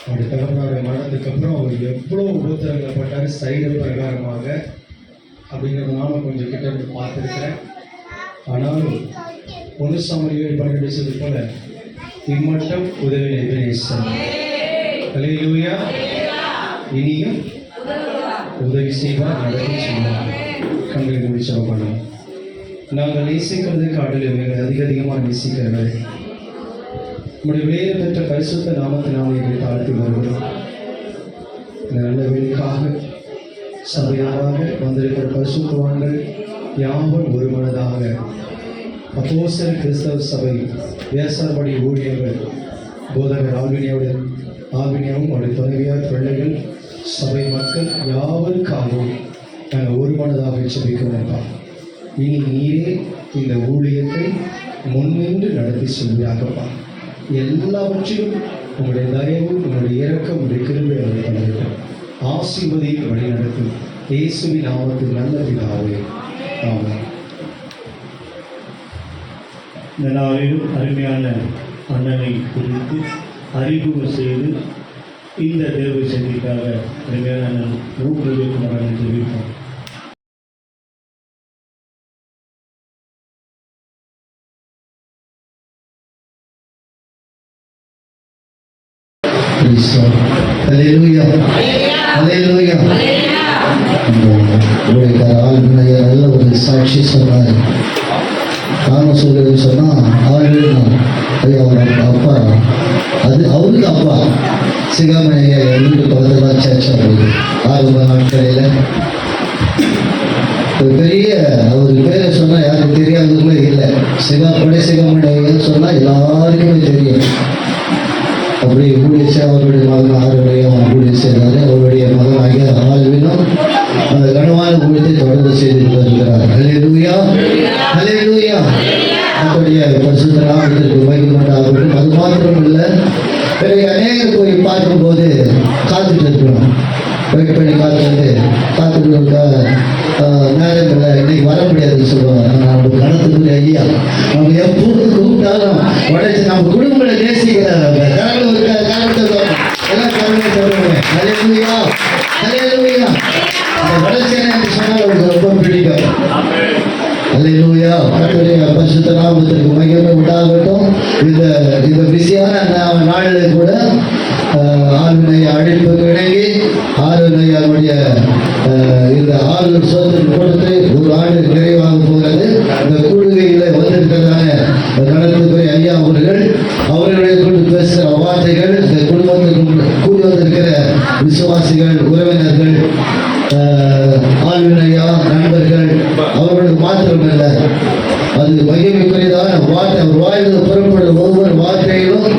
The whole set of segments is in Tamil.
அவருடைய தகப்பனாருடைய மரணத்துக்கு அப்புறம் அவர் எவ்வளோ உபத்திரங்கப்பட்டார் சைடு பிரகாரமாக அப்படிங்கிறத நானும் கொஞ்சம் கிட்ட இருந்து பார்த்துருக்கிறேன். ஆனாலும் 1 சாமுவேல் 12 போல இம்மட்டம் உதவி எபினேசர். அல்லேலூயா. இனியும் உதவி செய்வார், நடத்தி செய்வார். கண்களை மூடி ஜெபம் பண்ணுவோம். நாங்கள் நேசிக்கிறது காட்டிலும் எங்களை அதிகமாக நேசிக்கிறவர்கள் நம்முடைய வேறு பெற்ற பரிசுத்த நாமத்தினால் எங்களை தாழ்த்தி வருகிறோம். இந்த நல்ல வேலைக்காக சபையாராக வந்திருக்கிற பரிசுத்தவான்கள் யாவும் ஒரு மனதாக அப்போஸ்தலர் கிறிஸ்தவ சபை வேசார்படி ஊழியர்கள் போதகர் ஆவினியாவும் அவருடைய துணைவியார் பிள்ளைகள் சபை மக்கள் யாவருக்காகவும் நாங்கள் ஒரு மனதாக ஜெபிக்கிறோம். இனி நீரே இந்த ஊழியத்தை முன்னின்று நடத்தி செல்வீராகப்பா. எல்லாவற்றிலும் உங்களுடைய தயவு, உங்களுடைய இரக்கம், உங்களுடைய கிருபை அவரை தந்திருக்கும். ஆசீர்வதியில் வழி நடத்தும் இயேசுவின் நாமத்தில் நல்ல பிதாவே, ஆமென். இந்த நாளில் அருமையான அண்ணனை குறித்து அறிமுகம் செய்து இந்த தேர்வு செய்திக்காக அருமையான அண்ணன் ஊக்குவிக்குமாறு தெரிவிப்போம். நல்ல ஒரு சாட்சி சொன்னார். நானும் சொல்றது சொன்னா அவர் அப்பா, அது அவருக்கு அப்பா சிகாமணி ஐயா வீட்டு பக்கத்தில் சேர்ச்சா போகுது. ஆரம்ப நாட்களில் ஒரு பெரிய அவர் பேரை சொன்னா யாருக்கு தெரியாதவங்களே இல்லை. சிகாமணி ஐயான்னு சொன்னா எல்லாருக்குமே தெரியும். அப்படி ஊழியர் அவருடைய மகன் ஆறுவரையும் ஊழியர் செய்தார். அவருடைய மகனாகிய ஆழ்வினும் அந்த கனவான ஊழியத்தை தொடர்ந்து செய்து வருகிறார். அல்லேலூயா, அல்லேலூயா. அவருடைய பரிசுத்த நாமத்திற்கு மகிமையுண்டாகட்டும். அது மாத்திரம் இல்லை, பிறகு அநேகர் போய் பார்க்கும்போது காத்துட்டு இருக்கணும். வெயிட் பண்ணி காத்துட்டு நேரம் இல்லை, இன்னைக்கு வர முடியாதுன்னு சொல்லுவாங்க. நம்ம கணத்துக்குரிய ஐயா நம்ம எப்போது கூப்பிட்டாலும் உடனே நம்ம குடும்பங்களை நேசிக்கிறார். எல்லாம் கருணை சொல்லுவாங்க. அல்லேலூயா, அல்லேலூயா. அந்த வடச்சேனை என்று சொன்னால் அவருக்கு ரொம்ப பிடிக்கும். அல்லேலூயா. கர்த்தருடைய பரிசுத்த நாமத்திற்கு மகிமை உண்டாகட்டும். இந்த பிஸியான நாளில் கூட ஆளுநை அழைப்புக்கு இணங்கி ஆளுநருடைய இந்த ஆளுநர் சோதனை கொடுத்து ஒரு ஆண்டு நிறைவாக போகிறது. இந்த கூடுகையில் வந்திருக்கிறதான நடத்துக்குரிய ஐயா அவர்களுடைய கொண்டு பேசுகிற வார்த்தைகள் இந்த குடும்பத்துக்கு கூடி வந்திருக்கிற விசுவாசிகள், உறவினர்கள், ஆளுநரையா நண்பர்கள் அவர்களுக்கு மாத்திரமல்ல, அது மகிமைக்குரியதான வார்த்தை. அவர் வாயிலிருந்து புறப்படும் ஒவ்வொரு வார்த்தையிலும்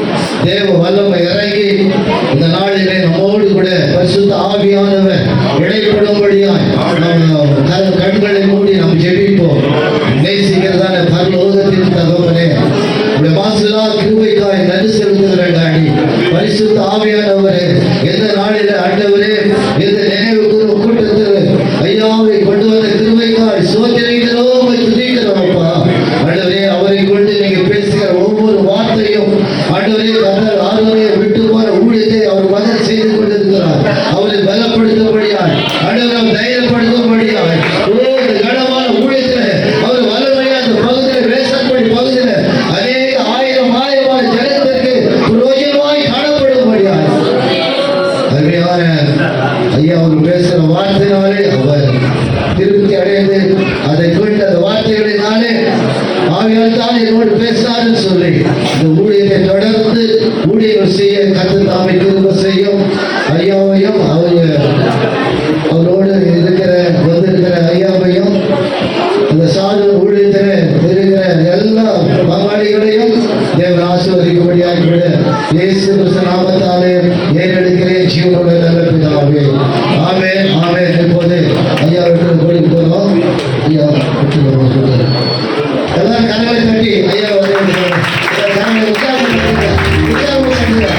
தேவ வல்லமை இறங்கி இந்த நாளிலே நம்மோடு கூட பரிசுத்த ஆவியானவர் இடைப்படும்படியாய் கண்களை மூடி நாம் ஜெபிப்போம். நேசிக்கிறதான பரலோகத்தின் தகவலே மாசுலா கிருபைக்காய் நன்றி செலுத்துகிற டாடி. பரிசுத்த ஆவியானவரே, எந்த நாளில ஆண்டவரே எந்த நினைவு கூட்டத்தில் ஐயாவை கொண்டு வந்த கிருபைக்காய் சோதனைகளோ துதிக்கிறோம்ப்பா. ஆண்டவரே, அவரை கொண்டு நீங்க பேசுகிற ஒவ்வொரு வார்த்தையும் ஆண்டவரே ஆண்டவரே விட்டு போன ஊழியத்தை அவர் மதம் செய்து கொண்டிருக்கிறார். அவரை பலப்படுத்தும்படியாய், ஆண்டவரை தைரியப்படுத்தும்படியாய் கனமான ஊழியத்தில் அவர் வல்லமையா அந்த பகுதியில் வேசப்படி பகுதியில் அநேக ஆயிரமான ஜனத்திற்கு பிரயோஜனமாய் காணப்படும்படியாய் அருமையான ஐயா அவர் பேசுகிற வார்த்தையினாலே அவர் திருப்தி அடைந்து அதை கொண்டு அந்த வார்த்தைகளினாலே ஆவியால் தான் என்னோடு பேசினார்னு சொல்லி இந்த ஊழியத்தை தொடர்ந்து ஊழியர்கள் செய்ய கர்த்தர் தாமே கிருபை செய்யும். ஐயாவையும் அவரோடு வந்திருக்கிற ஐயாவையும் அந்த சாது ஊழியத்தில் இருக்கிற எல்லா பங்காளிகளையும் தேவன் ஆசீர்வதிக்கும்படியாக கூட இயேசு கிறிஸ்து நாமத்தாலே ஏறெடுக்கிறேன் ஜீவனுள்ள நல்ல பிதாவே, ஆமென், ஆமென். இப்போது ஐயா விட்டு கோடிக்கு போகிறோம். ஐயா விட்டு எல்லாம் கனவை தட்டி ஐயா கனவை உற்சாகம் வணக்கம்.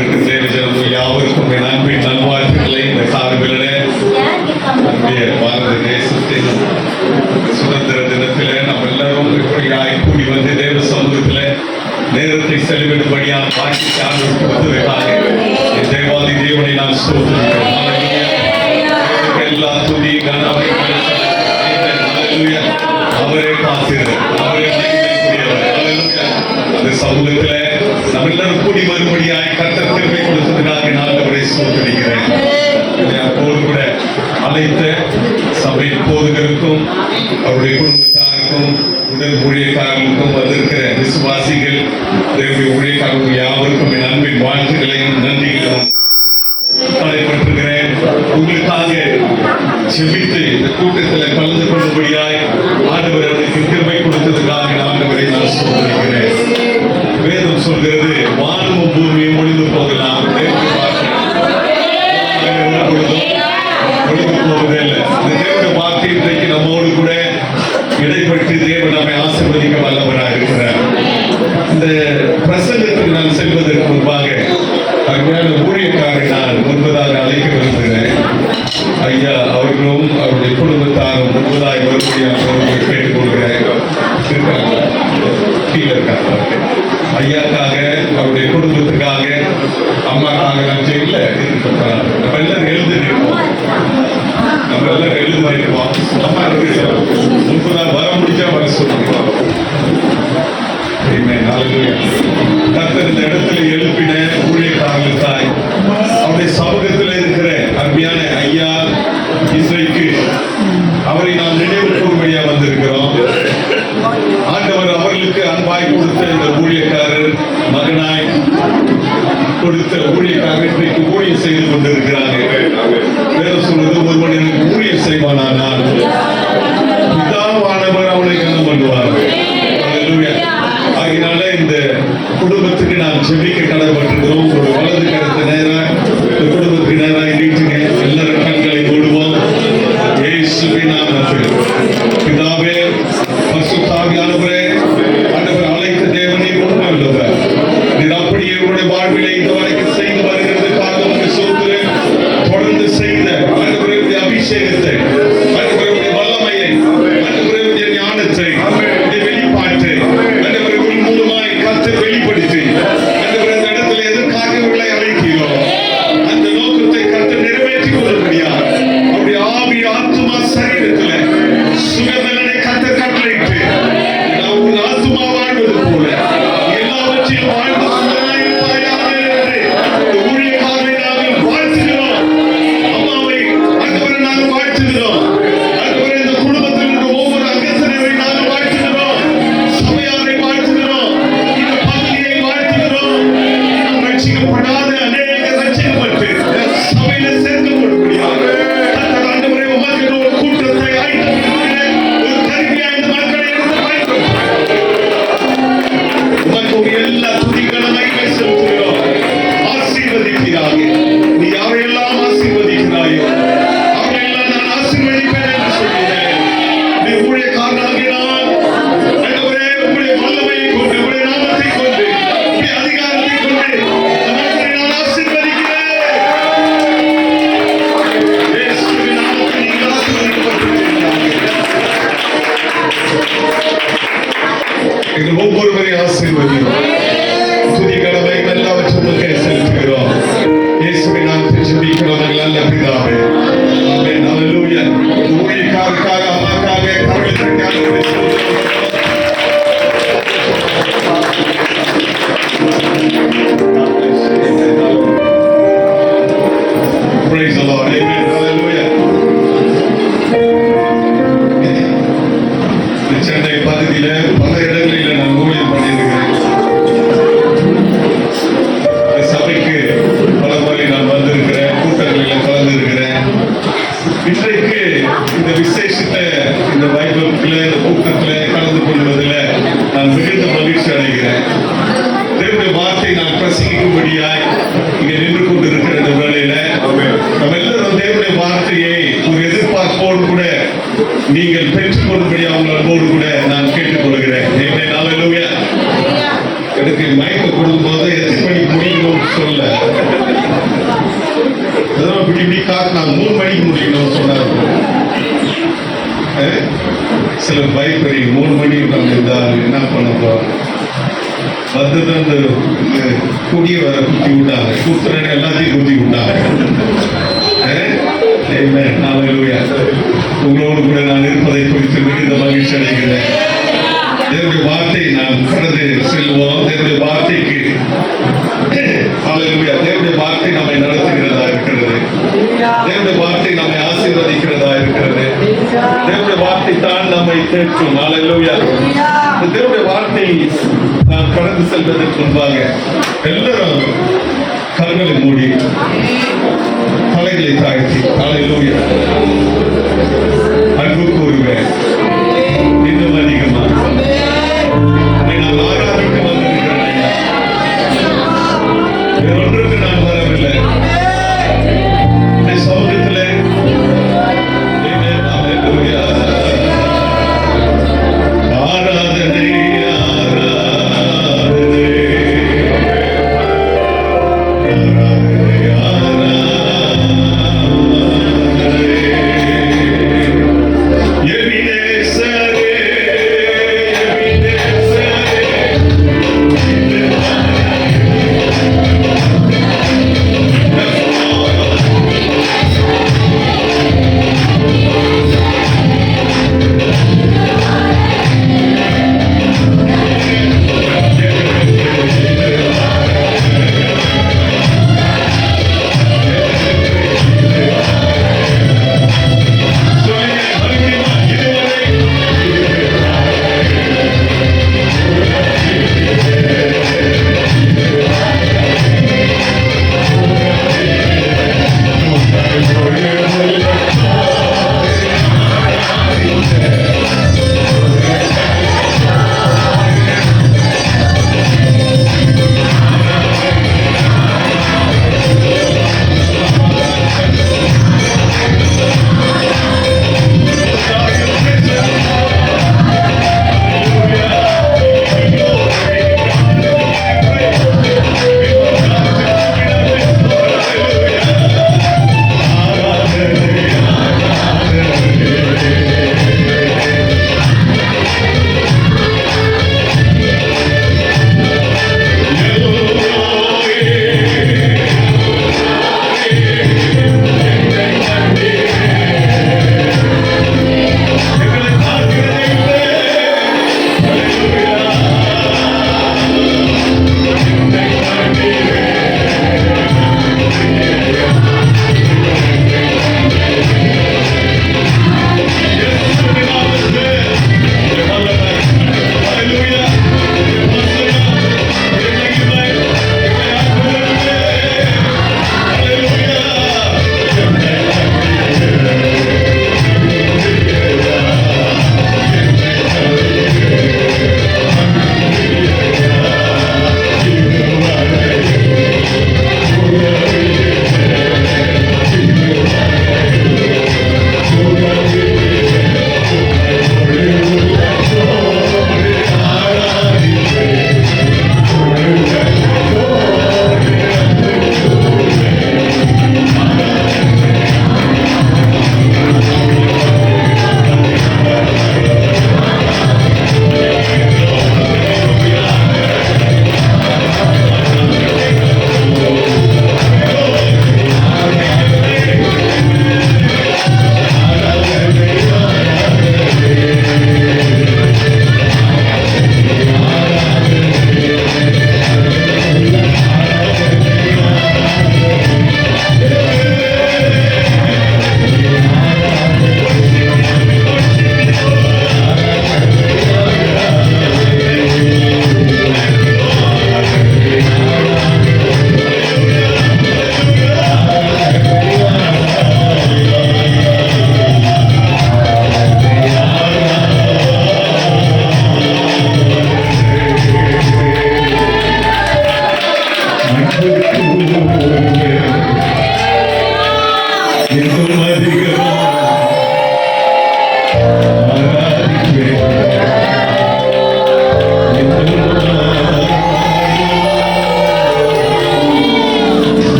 வந்திருக்கும் தேவஜனம் யாவருக்கும் என் அன்பின் நல்வாழ்த்துக்களை இந்த காலங்களிலே பாரத தேசத்தின் சுதந்திர தினத்திலே நம்ம எல்லாரும் இப்படியாய் கூடி வந்து தேவ சமூகத்திலே நேரத்தை செலவிடும்படியான பாக்கியத்தை ஆண்டவர் கொடுத்ததற்காக என் தேவாதி தேவனை நான் ஸ்தோத்திரிக்கிறேன். எல்லா துதி கனவை அவரே காத்திருக்கிறார், அவரே அந்த சமூகத்துல நம்ம எல்லாரும் கூடி வரும்படியாய் கர்த்தர் கிருபை கொடுத்ததுக்காக நான் அவரை ஸ்தோத்திரிக்கிறேன். அப்போது கூட அழைத்த சபை போதகருக்கும் அவருடைய குடும்பத்தாருக்கும் உடல் ஊழியக்காரர்களுக்கும் வந்திருக்கிற விசுவாசிகள் தேவனுடைய ஊழியக்காரர்கள் யாவருக்கும் என் அன்பின் வாழ்த்துக்களையும் நன்றிகளும் தலைப்பட்டிருக்கிறேன். உங்களுக்காக செபித்து இந்த கூட்டத்தில் கலந்து கொள்ளும்படியாய் ஆண்டவர் அவருக்கு கிருபை கொடுத்ததுக்காக ஆண்டவரை நான் சொல்லிக்கிறேன். வேதம் சொல்கிறது வானமும் பூமியும் ஒளிந்து போகலாம், ஒளிந்து போவதில்லை. இந்த தேவனுடைய வார்த்தை இன்றைக்கு நம்மோடு கூட இடைப்பட்டு தேவன் நம்மை ஆசீர்வதிக்க வல்லவராக இருக்கிறார். இந்த பிரசங்கத்துக்கு நான் செல்வதற்கு முன்பாக அருமையான ஊழியக்காரை நான் முன்பதாக அழைக்க விரும்புகிறேன். ஐயா அவர்களும் அவருடைய குடும்பத்தாரும் முன்பதாய் வரும்படியாக கேட்டுக் கொள்கிறேன். கீழே இருக்காங்க. ஐயாக்காக அவருடைய குடும்பத்துக்காக அம்மாக்காக நான் செய்யல நம்ம எல்லாரும் எழுந்து நிற்போம். நம்ம எல்லாரும் எழுந்து நிற்போம். அம்மா இருக்கு முன்பதாக வர முடிஞ்சா வர சொல்லுங்க. கர்த்தர் இந்த இடத்துல எழுப்பின ஊழியக்காரர்களுக்காய் அவருடைய சமூகத்தில் இருக்கிற அருமையான ஐயா இன்றைக்கு அவரை நாம் நினைவு கூறும்படியா வந்திருக்கிறோம். ஆண்டவர் அவர்களுக்கு அன்பாய் கொடுத்த இந்த ஊழியக்காரர் மகனாய் கொடுத்த ஊழியக்காரர் இன்றைக்கு ஊழியம் செய்து கொண்டிருக்கிறாங்க. வேறு சொல்வது ஒருவன் எனக்கு ஊழியம் செய்வானால் பிதாவானவர் அவனை கனம் பண்ணுவார். ஆகினால இந்த குடும்பத்துக்கு நான் செபிக்க கடமைப்பட்டிருக்கிறோம். உங்களுடைய வலது கருத்து நேராக இந்த குடும்பத்துக்கு நேராக நீட்டுங்க. எல்லாரும் கண்களை மூடுவோம். இயேசுவின் நாமத்தில் பிதாவே பரிசுத்த ஆவியானவரே, ஆண்டவர் அழைத்த தேவனே உண்மை உள்ளவர். நீர் அப்படியே உங்களுடைய வாழ்விலே இதுவரைக்கும் செய்து வருகிறதுக்காக உங்களுக்கு சொல்கிறேன். தொடர்ந்து செய்த ஆண்டவருடைய அபிஷேகத்தை, ஆண்டவருடைய வல்லமையை, ஆண்டவருடைய ஞானத்தை, வெளிப்பாட்டை மூலமாய் கர்த்தர் வெளிப்படுத்தி ஆண்டவர் இந்த இடத்துல எதற்காக இவர்களை அழைக்கிறோம் அந்த நோக்கத்தை கர்த்தர் நிறைவேற்றி கொள்ளும்படியா அவருடைய ஆவி ஆத்துமா சரீரத்துல சுகபலனை கர்த்தர் கட்டளையிட்டு உன் ஆத்துமா வாழ்வது போல எல்லாவற்றையும் வாழ்ந்து சுகமாயிருப்பாயாக என்று ஊழியக்காரரை நாங்கள் வாழ்த்துகிறோம். அம்மாவை ஆண்டவரை நாங்கள் வாழ்த்துகிறோம். ஆண்டவரை இந்த குடும்பத்தில் இருக்கிற ஒவ்வொரு அங்கத்தினரை நாங்கள் வாழ்த்துகிறோம். சபையாரை வாழ்த்துகிறோம். இந்த பகுதியை வாழ்த்துகிறோம். ரட்சிக்கப்படாத அநேக ரட்சிக்கப்பட்டு சபையில சேர்க்கப்படும்படியாக கர்த்தர் ஆண்டவரே உமக்கு ஒரு கூட்டத்தை ஆயத்தப்படுத்துகிற ஒரு கருவியாய் இந்த மக்களை எடுத்து பயன்படுத்துகிறோம். உமக்கு எல்லா துதிகளும் மகிமை செலுத்துகிறோம். ஆசீர்வதிக்கிறாக. நீ யாரையெல்லாம் ஆசீர்வதிக்கிறாயோ அவரையெல்லாம் நான் ஆசீர்வதிப்பேன் என்று சொல்கிறேன். நீ ஊழியக்காரனாகினால் ஆண்டவரே உங்களுடைய வல்லமையை கொண்டு, உங்களுடைய நாமத்தை கொண்டு, உங்களுடைய அதிகாரத்தை கொண்டு மக்களை நான் ஆசீர்வதிக்கிறேன். இயேசுவின் நாமத்தில் நீங்கள் ஆசீர்வதிக்கப்பட்டிருக்கிறீர்கள். இது ஒவ்வொருவரையும் ஆசீர்வதிக்கிறோம். துதி கடமை எல்லாவற்றையும் செலுத்துகிறோம். இயேசுவின் நாமத்தில் ஜெபிக்கிறோம் எங்கள் நல்ல பிதாவே. ஆமென். ஹல்லேலூயா. ஊழியக்காரருக்காக, அம்மாக்காக கரங்களை Praise the Lord. Amen. Hallelujah. Chennai பகுதியில பல இடங்களில் நான் ஊழியம் பண்ணியிருக்கிறேன். சபைக்கு பல முறை நான் வந்திருக்கிறேன். கூட்டங்களில் கலந்திருக்கிறேன். இன்றைக்கு இந்த விசேஷத்தை இந்த பைபிள்ல இந்த கூட்டத்தில் கலந்து கொள்வதில் நான் மிகுந்த மகிழ்ச்சி அடைகிறேன். தேவனுடைய வார்த்தை நான் பிரசங்கிக்கும்படியாய் இங்கே நின்று கொண்டிருக்கிற இந்த வேளையில நம்ம எல்லாரும் தேவனுடைய வார்த்தையை ஒரு எதிர்பார்ப்போடு கூட நீங்கள் பெற்றுக்கொள்ளும்படி அவங்க அன்போடு கூட நான் கேட்டுக்கொள்கிறேன். எனக்கு மயக்க கொடுக்கும்போது எத்தனை மணிக்கு முடிக்கணும்னு சொல்ல சார் நான் 3 மணிக்கு முடிக்கணும்னு சொன்னார். சிலர் பயப்படி 3 மணிக்கு நம்ம இருந்தால் என்ன பண்ண போறோம். வந்தது அந்த குடிய வர குத்தி விட்டாங்க, குத்துறேன்னு எல்லாத்தையும் குத்தி விட்டாங்க. உங்களோடு கூட நான் இருப்பதை குறித்து மிகுந்த மகிழ்ச்சி அடைகிறேன். தேவனுடைய வார்த்தை நாம் கடந்து செல்வோம். தேவனுடைய வார்த்தைக்கு தேவனுடைய வார்த்தை நம்மை நடத்துகிறதா இருக்கிறது. தேவனுடைய வார்த்தை நம்மை ஆசீர்வதிக்கிறதா இருக்கிறது. தேவனுடைய வார்த்தை தான் நம்மை தேற்றும். ஹல்லேலூயா. தேவனுடைய வார்த்தை நாம் கடந்து செல்வதற்கு முன்பாக எல்லாரும் கண்களை மூடி தலைகளை தாழ்த்தி ஹல்லேலூயா அன்பு கூறுவேன். இன்னும் அதிகமாக நான் ஆராதிக்க வந்திருக்கிறேன். வேறொன்றுக்கு நான் வரவில்லை. சமூகத்திலே ஆராதனை ஆராதனை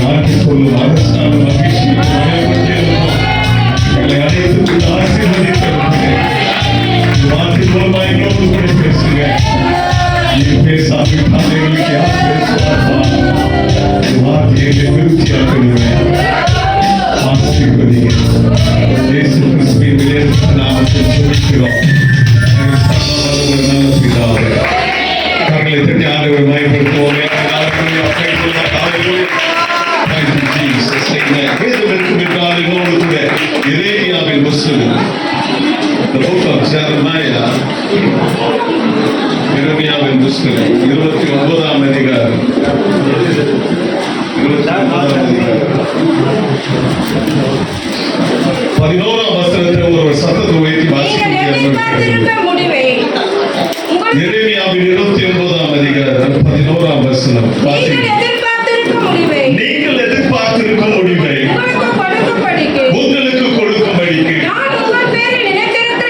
நாட்டில் கொள்ளும் அரசாங்க மகிழ்ச்சி எங்களை அனைத்து ஆசீர்வதித்திருக்கிறேன். வார்த்தை மூலமா எங்களோடு கூட பேசுங்க. நீ பேசாவிட்டால் எங்களுக்கு யார் பேசுவாப்பா? வார்த்தையை விருத்தியாக்குகிறேன். ஆசீர்வதிங்க. இயேசு கிறிஸ்துவின் விலையேற்ற நாமத்தில் ஜெபிக்கிறோம். எங்கள் நல்ல பிதாவே. கரங்களை தட்டி ஆண்டவரை மகிமைப்படுத்துவோம். எரேமியாவின் புத்தகம், the book of Jeremiah, எரேமியாவின் புத்தகம் 29ஆம் அதிகாரம் 11ஆம் வசனத்தை ஒரு சத்தத்தை உயர்த்தி வாசிக்க முடிவை எரேமியாவின் 29ஆம் அதிகாரம் 11ஆம் வசனம் நீங்கள் எதிர்பார்த்திருக்கும் முடிவை உங்களுக்கு கொடுக்கும்படிக்கு நான் உங்கள் பேரில் நினைத்திருக்கிற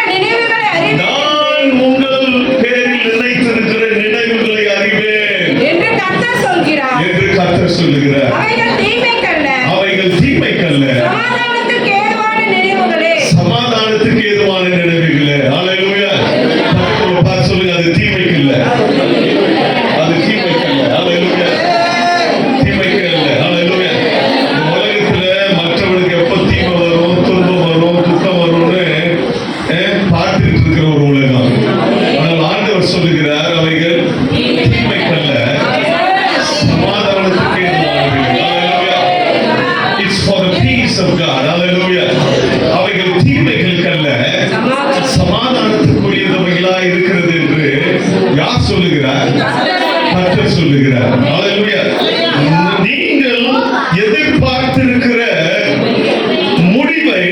நினைவுகளை அறிவேன் என்று கர்த்தர் சொல்லுகிறார். அவைகள் தீமைக்கல்ல, சமாதானத்துக்கு ஏதுவான நினைவுகளே. ஹல்லேலூயா. பார்த்து சொல்லுங்க, அது தீமைக்கு இல்ல, அது தீமைக்கு இல்ல. ஹல்லேலூயா. தீமைக்கு இல்ல. ஹல்லேலூயா. இந்த உலகத்துல மற்றவர்களுக்கு எப்ப தீமை வரும், துன்பம் வரும், துக்கம் வரும்னு பார்த்துட்டு இருக்கிற ஒரு உலகம். ஆனால் ஆண்டவர் சொல்லுகிறார், அவைகள் தீமைக்கல்ல, சமாதானத்துக்கு ஏதுவானவைகள். ஹல்லேலூயா. It's for the peace of God. ஹல்லேலூயா. அவைகள் தீமைகளுக்கல்ல, சமாதானத்துக்குரியவைகளா இருக்கிறது என்று யார் சொல்லுகிறார்? கர்த்தர் சொல்லுகிறார். ஹல்லேலூயா. நீங்கள் எதிர்பார்த்திருக்கிற முடிவை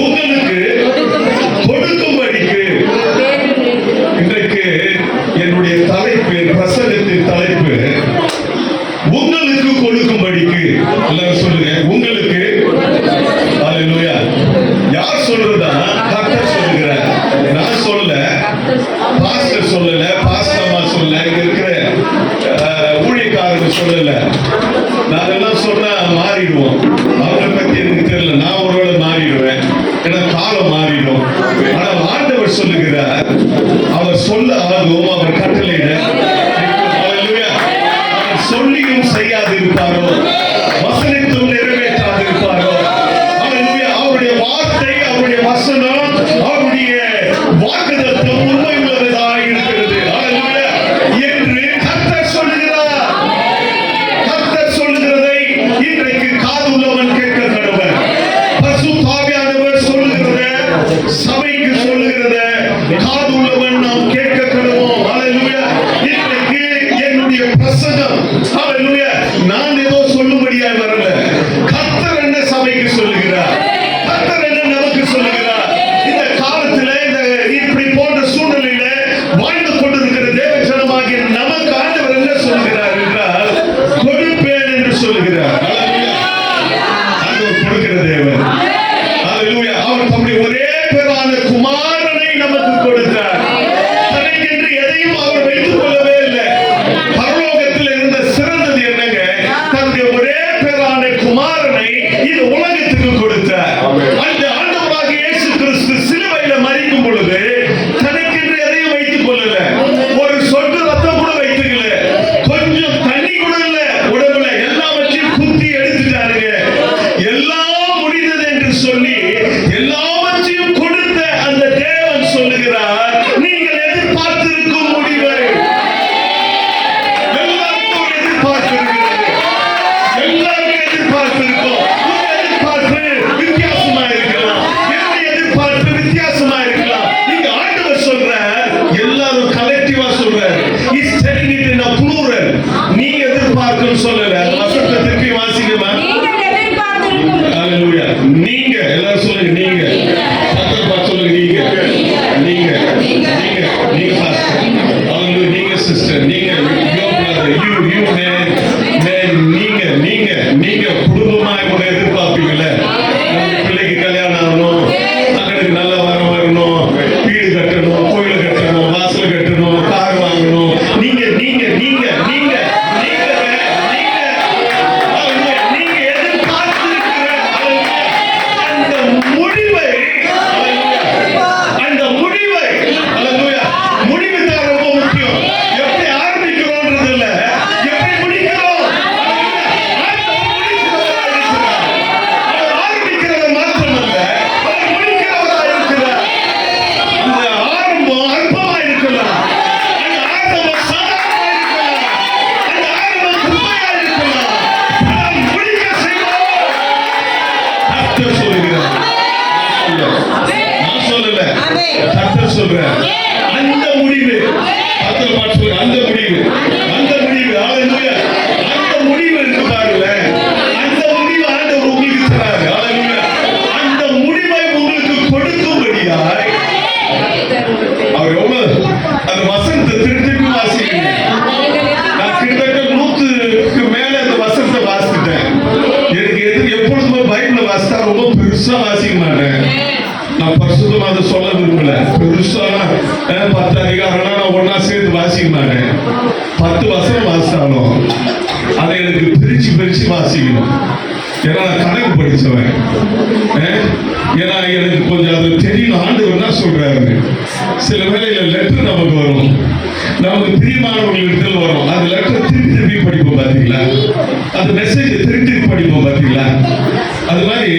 உங்களுக்கு கொடுக்கும்படிக்கு. இன்றைக்கு என்னுடைய தலைப்பு, பிரசங்கத்தின் தலைப்பு உங்களுக்கு கொடுக்கும்படிக்கு. எல்லாரும் சொல்லுங்க, உங்களுக்கு. ஹல்லேலூயா. யார் சொல்றதா? கர்த்தர் சொல்லுகிறார். நான் சொல்ல, பாஸ்டர் சொல்லல, பாஸ்டர்மா சொல்லல, இங்க இருக்கிற ஊழியக்காரங்க சொல்லல. நாங்கெல்லாம் சொன்னா மாறிடுவோம். அவரை பத்தி எனக்கு தெரியல, நான் ஒருவேளை மாறிடுவேன், ஏன்னா காலம் மாறிடும். ஆனால் ஆண்டவர் சொல்லுகிறார், அவர் சொல்ல ஆகும், அவர் கட்டளையிட. ஹல்லேலூயா. அவர் சொல்லியும் செய்யாது இருப்பாரோ, வசனித்தும் நிறைவேற்றாது இருப்பாரோ. ஹல்லேலூயா. அவருடைய வார்த்தை, அவருடைய வசனம், அவருடைய வாக்குத்தத்தம் உண்மை உள்ளதாக இருக்கிறது. ஹல்லேலூயா. என்று கர்த்தர் சொல்லுகிறார். கர்த்தர் சொல்லுகிறதை இன்றைக்கு காதுள்ளவன் கேட்க கடவன். பரிசுத்த ஆவியானவர் சொல்லுகிறத, சபைக்கு சொல்லுகிறத காதுள்ளவன் நாம் கேட்க கடவோம். ஹல்லேலூயா. இன்றைக்கு என்னுடைய பிரசங்கம், ஹல்லேலூயா, நான் ஏதோ சொல்லும்படியாய் வரல. கர்த்தர் என்ன சபைக்கு சொல்லுகிறார், கர்த்தர் என்ன நமக்கு சொல்லுகிறார். இந்த காலத்துல, இந்த இப்படி போன்ற சூழ்நிலையில வாழ்ந்து கொண்டிருக்கிற தேவ ஜனமாகிய நமக்கு ஆண்டவர் என்ன சொல்லுகிறார் என்றால், கொடுப்பேன் என்று சொல்லுகிறார். ஹல்லேலூயா. ஆண்டவர் கொடுக்கிற தேவன். ஹல்லேலூயா. அவர் தம்முடைய ஒரே பேரான குமாரனை நமக்கு கொடுத்தார். தனக்கென்று எதையும் அவர் வைத்துக் கொள்ளவே இல்லை. பரலோகத்தில் இருந்த சிறந்தது என்னங்க? தன்னுடைய ஒரே பேரான குமாரனை இந்த உலகத்துக்கு கொடுத்தார். அந்த ஆண்டவராகிய இயேசு கிறிஸ்து சிலுவையில மரிக்கும் பொழுது தனக்கென்று எதையும் வைத்துக் கொள்ளல. ஒரு சொட்டு ரத்தம் கூட வைத்துக்கல, கொஞ்சம் தண்ணி கூட இல்ல உடம்புல. எல்லாவற்றையும் குத்தி எடுத்துட்டாருங்க. எல்லாம் முடிந்தது என்று சொல்லி எல்லாவற்றையும் கொடுத்த அந்த தேவன் சொல்லுகிறார், நீங்கள் எதிர்பார்த்திருக்கும் முடிவை. எல்லாருக்கும் ஒரு எதிர்பார்ப்பு இருக்கிறது. எல்லாருக்கும் எதிர்பார்ப்பு இருக்கும். உங்க எதிர்பார்ப்பு வித்தியாசமா இருக்கலாம், என்னுடைய எதிர்பார்ப்பு வித்தியாசமா இருக்கலாம். நீங்க ஆண்டவர் சொல்றார், எல்லாரும் கலெக்டிவா சொல்றார். Is telling it in a plural. நீ எதிர்பார்க்கும் சொல்லல. அந்த வசனத்தை திருப்பி வாசிக்கமா. ஹல்லேலூயா. நீங்க எல்லாரும் சொல்லுங்க, நீங்க. கர்த்தர் பார்த்து சொல்லுங்க, நீங்க. நீங்க. நீங்க. நீங்க பாஸ்டர். ஹல்லேலூயா. நீங்க சிஸ்டர், நீங்க your brother, you man. நீங்க, நீங்க, நீங்க குடும்பமாய் கூட எதிர்பார்ப்பீங்கல்ல. நம்ம பிள்ளைக்கு கல்யாணம் ஆகணும், மகனுக்கு நல்ல வரம் வரணும், வீடு கட்டணும், கோயில் கட்டணும், வாசல் கட்டணும், கார் வாங்கணும். நீங்க, நீங்க, நீங்க, நீங்க, நீங்க, நீங்க. கர்த்தர் சொல்றார் அந்த முடிவு கர்த்தர் பார்த்து சொல்றார் அந்த முடிவு ஹalleluya அந்த முடிவு இருக்கு பாருங்க அந்த முடிவு ஆண்டவர் உங்களுக்கு தராரு ஹalleluya அந்த முடிவை உங்களுக்கு கொடுக்கும்படியாய் அவர் எவ்வளவு அந்த வசனத்தை திருப்பி வாசிக்கிறீங்க நான் கிட்டத்தட்ட 100க்கு மேல அந்த வசனத்தை வாசிட்டேன் எனக்கு எப்பொழுதுமே பைபிளை வாசித்தா ரொம்ப பெருசா வாசிக்க மாட்டேன் நான் பரிசுத்தமா அதை சொல்ல விரும்பல பெருசா 10 அதிகாரம்னா நான் ஒன்னா சேர்த்து வாசிக்க மாட்டேன் 10 வசனம் வாசித்தாலும் அதை எனக்கு பிரிச்சு வாசிக்கணும் ஏன்னா நான் கணக்கு படிச்சவன் ஏன்னா எனக்கு கொஞ்சம் அது தெரியணும் ஆண்டவர் என்ன சொல்றாரு சில வேளையில லெட்டர் நமக்கு வரும் நமக்கு பிரியமானவர்களிடத்தில் வரும் அந்த லெட்டர் திருப்பி படிப்போம் பாத்தீங்களா அந்த மெசேஜ் திருப்பி படிப்போம் பாத்தீங்களா அது மாதிரி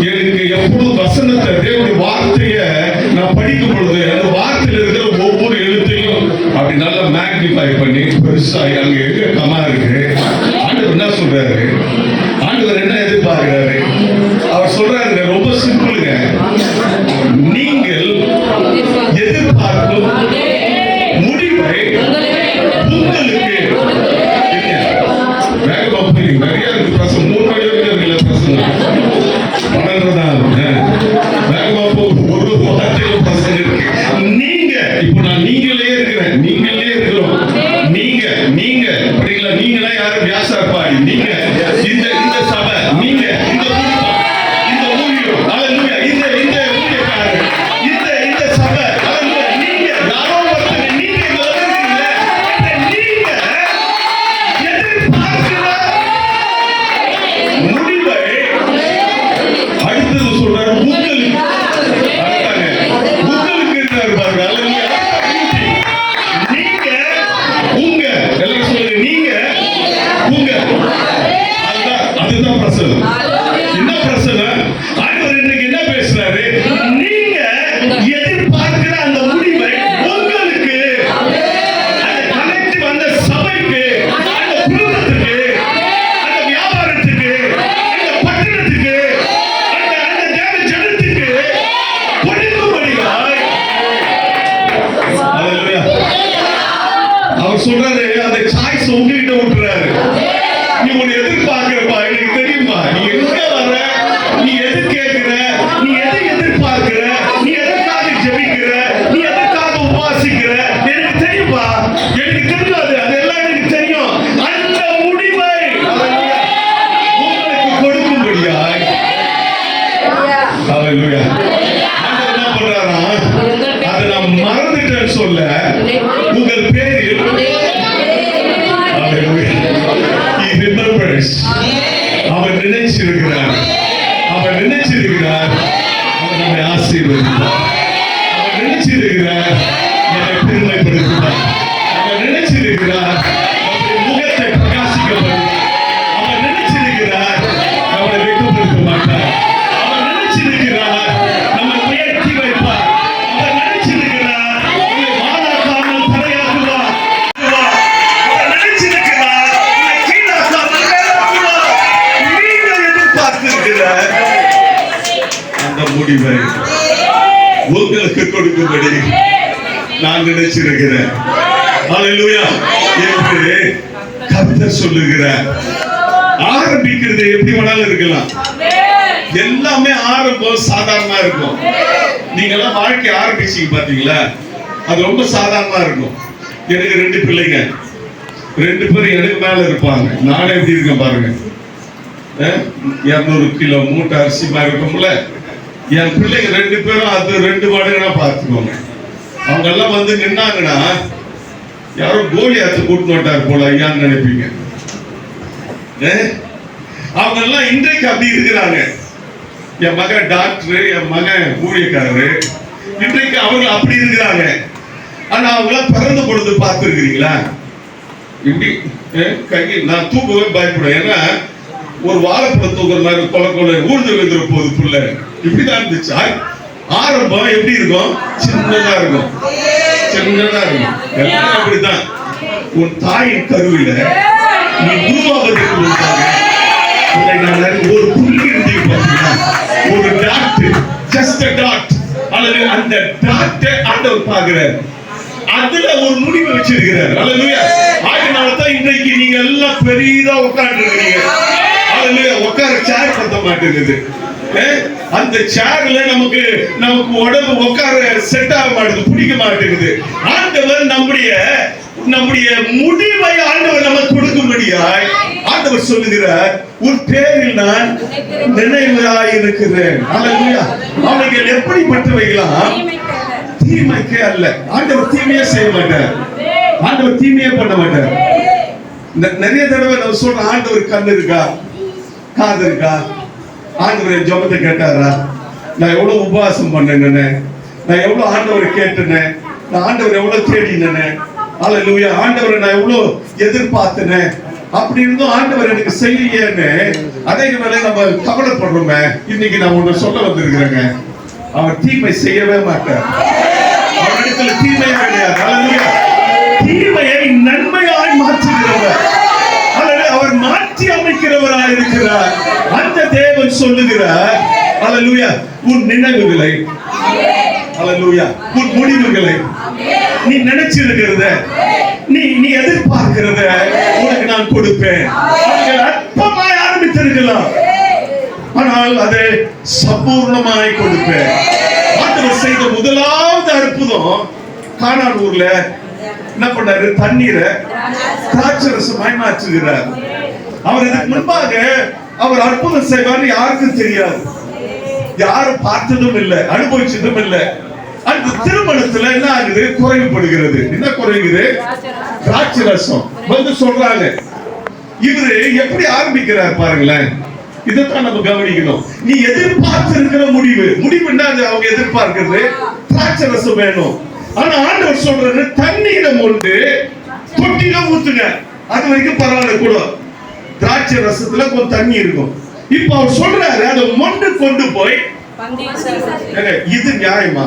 எனக்கு எப்பொழுதும் வசனத்தை தேவனுடைய வார்த்தையை நான் படிக்கும் பொழுது அந்த வார்த்தையில் இருக்கிற ஒவ்வொரு எழுத்தையும் அப்படி நல்லா மேக்னிஃபை பண்ணி பெருசா அங்க எங்க கமா இருக்கு ஆண்டவர் என்ன சொல்றாரு ஆண்டவர் என்ன எதிர்பார்க்கிறாரு அவர் சொல்றாருங்க ரொம்ப சிம்பிளுங்க நீங்கள் எதிர்பார்க்கும் முடிவை உங்களுக்கு நிறைய இருக்கு பிரசம் 3 மணி வரைக்கும் இருக்குல்ல பிரசங்க 12 ஒரு வார்த்தையில பிரசங்க இருக்கு நீங்க இப்போ நான் நீங்களே இருக்கிறேன் நீங்களே இருக்கிறோம் நீங்க அப்படிங்களா நீங்களா யாரும் வியாசா பாடி நீங்க இந்த சபை நீங்க இந்த ஊழியம் ஹalleluya இந்த ஊழியக்காரர் இந்த சபை ஹalleluya நீங்க யாரோ ஒருத்தர் நீங்க இங்க வந்திருக்கீங்க நீங்க எதிர்பார்க்கிற முடிவை அடுத்தது சொல்றாரு உங்களுக்கு இருக்கிறாரு பாருங்க ஹalleluya நீங்க உங்க எல்லாம் சொல்லுங்க நீங்க உங்க அதுதான் பிரசனம் என்ன பிரசனம் ஆண்டவர் இன்னைக்கு என்ன பேசுறாரு நீங்க எதிர்பார்க்கிற அந்த முடிவை உங்களுக்கு அந்த கனெக்ட் அந்த சபைக்கு அந்த குடும்பத்துக்கு அந்த வியாபாரத்துக்கு அந்த பட்டணத்துக்கு அந்த தேவ ஜனத்துக்கு கொடுக்கும்படியாய் ஹalleluya அவர் சொல்றாரு அந்த சாய்ஸ் உங்ககிட்ட விட்டுறாரு நீ உன்னை எதிர்பார்க்கிறப்பா எனக்கு தெரியுமா நீ எங்க வர நீ எது கேட்கிற நீ எதை எதிர்பார்க்கிற நீ எதற்காக ஜெபிக்கிற நீ எதற்காக உபாசிக்கிற எனக்கு தெரியுமா எனக்கு தெரியாது அதெல்லாம் எனக்கு தெரியும் அந்த முடிவை உங்களுக்கு கொடுக்கும்படியாய் ஹalleluya ஆண்டவர் என்ன பண்றாரா அதை நான் மறந்துட்டேன்னு சொல்ல உங்கள் பேரில் அவர் நினைச்சிருக்கிறார் அவர் நம்மை ஆசீர்வதிப்பார் அவர் நினைச்சிருக்கிறார் நம்மை பெருமைப்படுத்துவார் அவர் நினைச்சிருக்கிறார் நம்முடைய முகத்தை பிரகாசிக்கப்படுவார் அவர் நினைச்சிருக்கிறார் நம்மை வெட்கப்படுத்த மாட்டார் அவர் நினைச்சிருக்கிறார் நம்மை உயர்த்தி வைப்பார் அவர் நினைச்சிருக்கிறார் நம்மை வாழாக்காமல் தலையாக்குவார் அவர் நினைச்சிருக்கிறார் நம்மை கீழாக்காமல் மேலாக்குவார் நீங்கள் எதிர்பார்த்திருக்கிற அந்த முடிவை உங்களுக்கு கொடுக்கும்படி நான் நினைச்சிருக்கிறேன் ஹalleluya என்று கர்த்தர் சொல்லுகிறார் ஆரம்பிக்கிறது எப்படி வேணாலும் இருக்கலாம் எல்லாமே ஆரம்பம் சாதாரணமா இருக்கும் நீங்க எல்லாம் வாழ்க்கை ஆரம்பிச்சீங்க பாத்தீங்களா அது ரொம்ப சாதாரணமா இருக்கும் எனக்கு 2 பிள்ளைங்க 2 பேரும் எனக்கு மேல இருப்பாங்க நானே எப்படி இருக்கேன் பாருங்க 200 கிலோ மூட்டை அரிசி மாதிரி இருக்கும்ல என் பிள்ளைங்க 2 பேரும் அது 2 மடங்குனா பார்த்துக்கோங்க அவங்க எல்லாம் வந்து நின்னாங்கன்னா யாரோ கோலியாத்து கூட்டு மாட்டார் போல ஐயான்னு நினைப்பீங்க அவங்க எல்லாம் இன்றைக்கு அப்படி இருக்கிறாங்க என் மகன் டாக்டர் என் மகன் ஊழியக்காரரு இன்றைக்கு அவங்க அப்படி இருக்கிறாங்க ஆனா அவங்க பிறந்த பொழுது பார்த்துருக்கிறீங்களா இப்படி கையில் நான் தூக்கவே பயப்படுவேன் ஏன்னா ஒரு வாழைப்பழம் தூக்குற மாதிரி கொலை ஊர்ந்து வந்துற போது புள்ள இப்படிதான் இருந்துச்சு ஆரம்பம் எப்படி இருக்கும் சின்னதா இருக்கும் எல்லாம் அப்படிதான் உன் தாயின் கருவில நீ உருவாவதற்கு ஒரு புள்ளி இருந்தீங்க பாத்தீங்கன்னா ஒரு டாட் ஜஸ்ட் டாட் அல்லது அந்த அந்த டாட்டை ஆண்டவர் பார்க்கிறார். அதுல ஒரு முடிவு வச்சிருக்கிறார். அல்லேலூயா. அதனால தான் இன்றைக்கு நீங்க எல்லாம் பெரியதா உட்கார்ந்துருக்கீங்க. அல்லேலூயா. உட்கார சேர் பத்த மாட்டேங்குது. அந்த சேர்ல நமக்கு உடம்பு உட்கார செட் ஆக மாட்டேங்குது, பிடிக்க மாட்டேங்குது. ஆண்டவர் நம்முடைய முடிவை ஆண்டவர் நமக்கு கொடுக்கும்படியாய் ஆண்டவர் சொல்லுகிறார், உன் பேரில் நான் நினைவாய் இருக்கிறேன். அல்லேலூயா. அவைகள் எப்படிப்பட்டவைகளாம்? தீமைக்கே அல்ல. ஆண்டவர் தீமையே செய்ய மாட்டார். ஆண்டவர் தீமையே பண்ண மாட்டார். நிறைய தடவை நம்ம சொல்றோம், ஆண்டவர் கண் இருக்கா, காது இருக்கா, ஆண்டவர் என் ஜெபத்தை கேட்டாரா, நான் எவ்வளவு உபவாசம் பண்ணேன்னு, நான் எவ்வளவு ஆண்டவரை கேட்டேன், நான் ஆண்டவர் எவ்வளவு தேடினேன், அல்லேலூயா, ஆண்டவரை நான் எவ்வளவு எதிர்பார்த்தேன், அப்படி இருந்தும் ஆண்டவர் எனக்கு செய்யலையேன்னு அதே வேலை நம்ம கவலைப்படுறோமே. இன்னைக்கு நான் ஒண்ணு சொல்ல வந்திருக்கிறேங்க, அவர் தீமை செய்யவே மாட்டார். அவரிடத்துல தீமையே கிடையாது. அல்லேலூயா. தீமையை நன்மையாய் மாற்றுகிறவர், அவர் மாற்றி அமைக்கிறவராய் இருக்கிறார். அந்த தேவன் சொல்லுகிறார், அல்லேலூயா, உன் நினைவுகளை, அல்லேலூயா, உன் முடிவுகளை, நீ நினைச்சிருக்கிறத, நீ எதிர்பார்க்கிறத உனக்கு நான் கொடுப்பேன். அற்பமாய் ஆரம்பித்திருக்கலாம், ஆனால் அதை சம்பூர்ணமாய் கொடுப்பேன். ஆண்டவர் செய்த முதலாவது அற்புதம், கானான் ஊர்ல என்ன பண்ணாரு? தண்ணீரை திராட்சரசமாய் மாற்றுகிறார். அவர் இதுக்கு முன்பாக அவர் அற்புதம் செய்வார் யாருக்கும் தெரியாது, யாரும் பார்த்ததும் இல்லை, அனுபவிச்சதும் இல்லை. அந்த திருமணத்துல என்ன ஆகுது? குறைவுபடுகிறது. என்ன குறையுது? திராட்சரசம் வந்து சொல்றாங்க. இவரு எப்படி ஆரம்பிக்கிறார் பாருங்களேன். இதைத்தான் நம்ம கவனிக்கணும். நீ எதிர்பார்த்து இருக்கிற முடிவு என்ன? அவங்க எதிர்பார்க்கிறது திராட்சரசம் வேணும். ஆனா ஆண்டவர் சொல்றாரு, தண்ணீரை மொண்டு தொட்டில ஊத்துங்க. அது வரைக்கும் பரவாயில்ல, கூட திராட்சை ரசத்துல கொஞ்சம் தண்ணி இருக்கும். இப்ப அவர் சொல்றாரு, அதை மொண்டு கொண்டு போய், இது நியாயமா?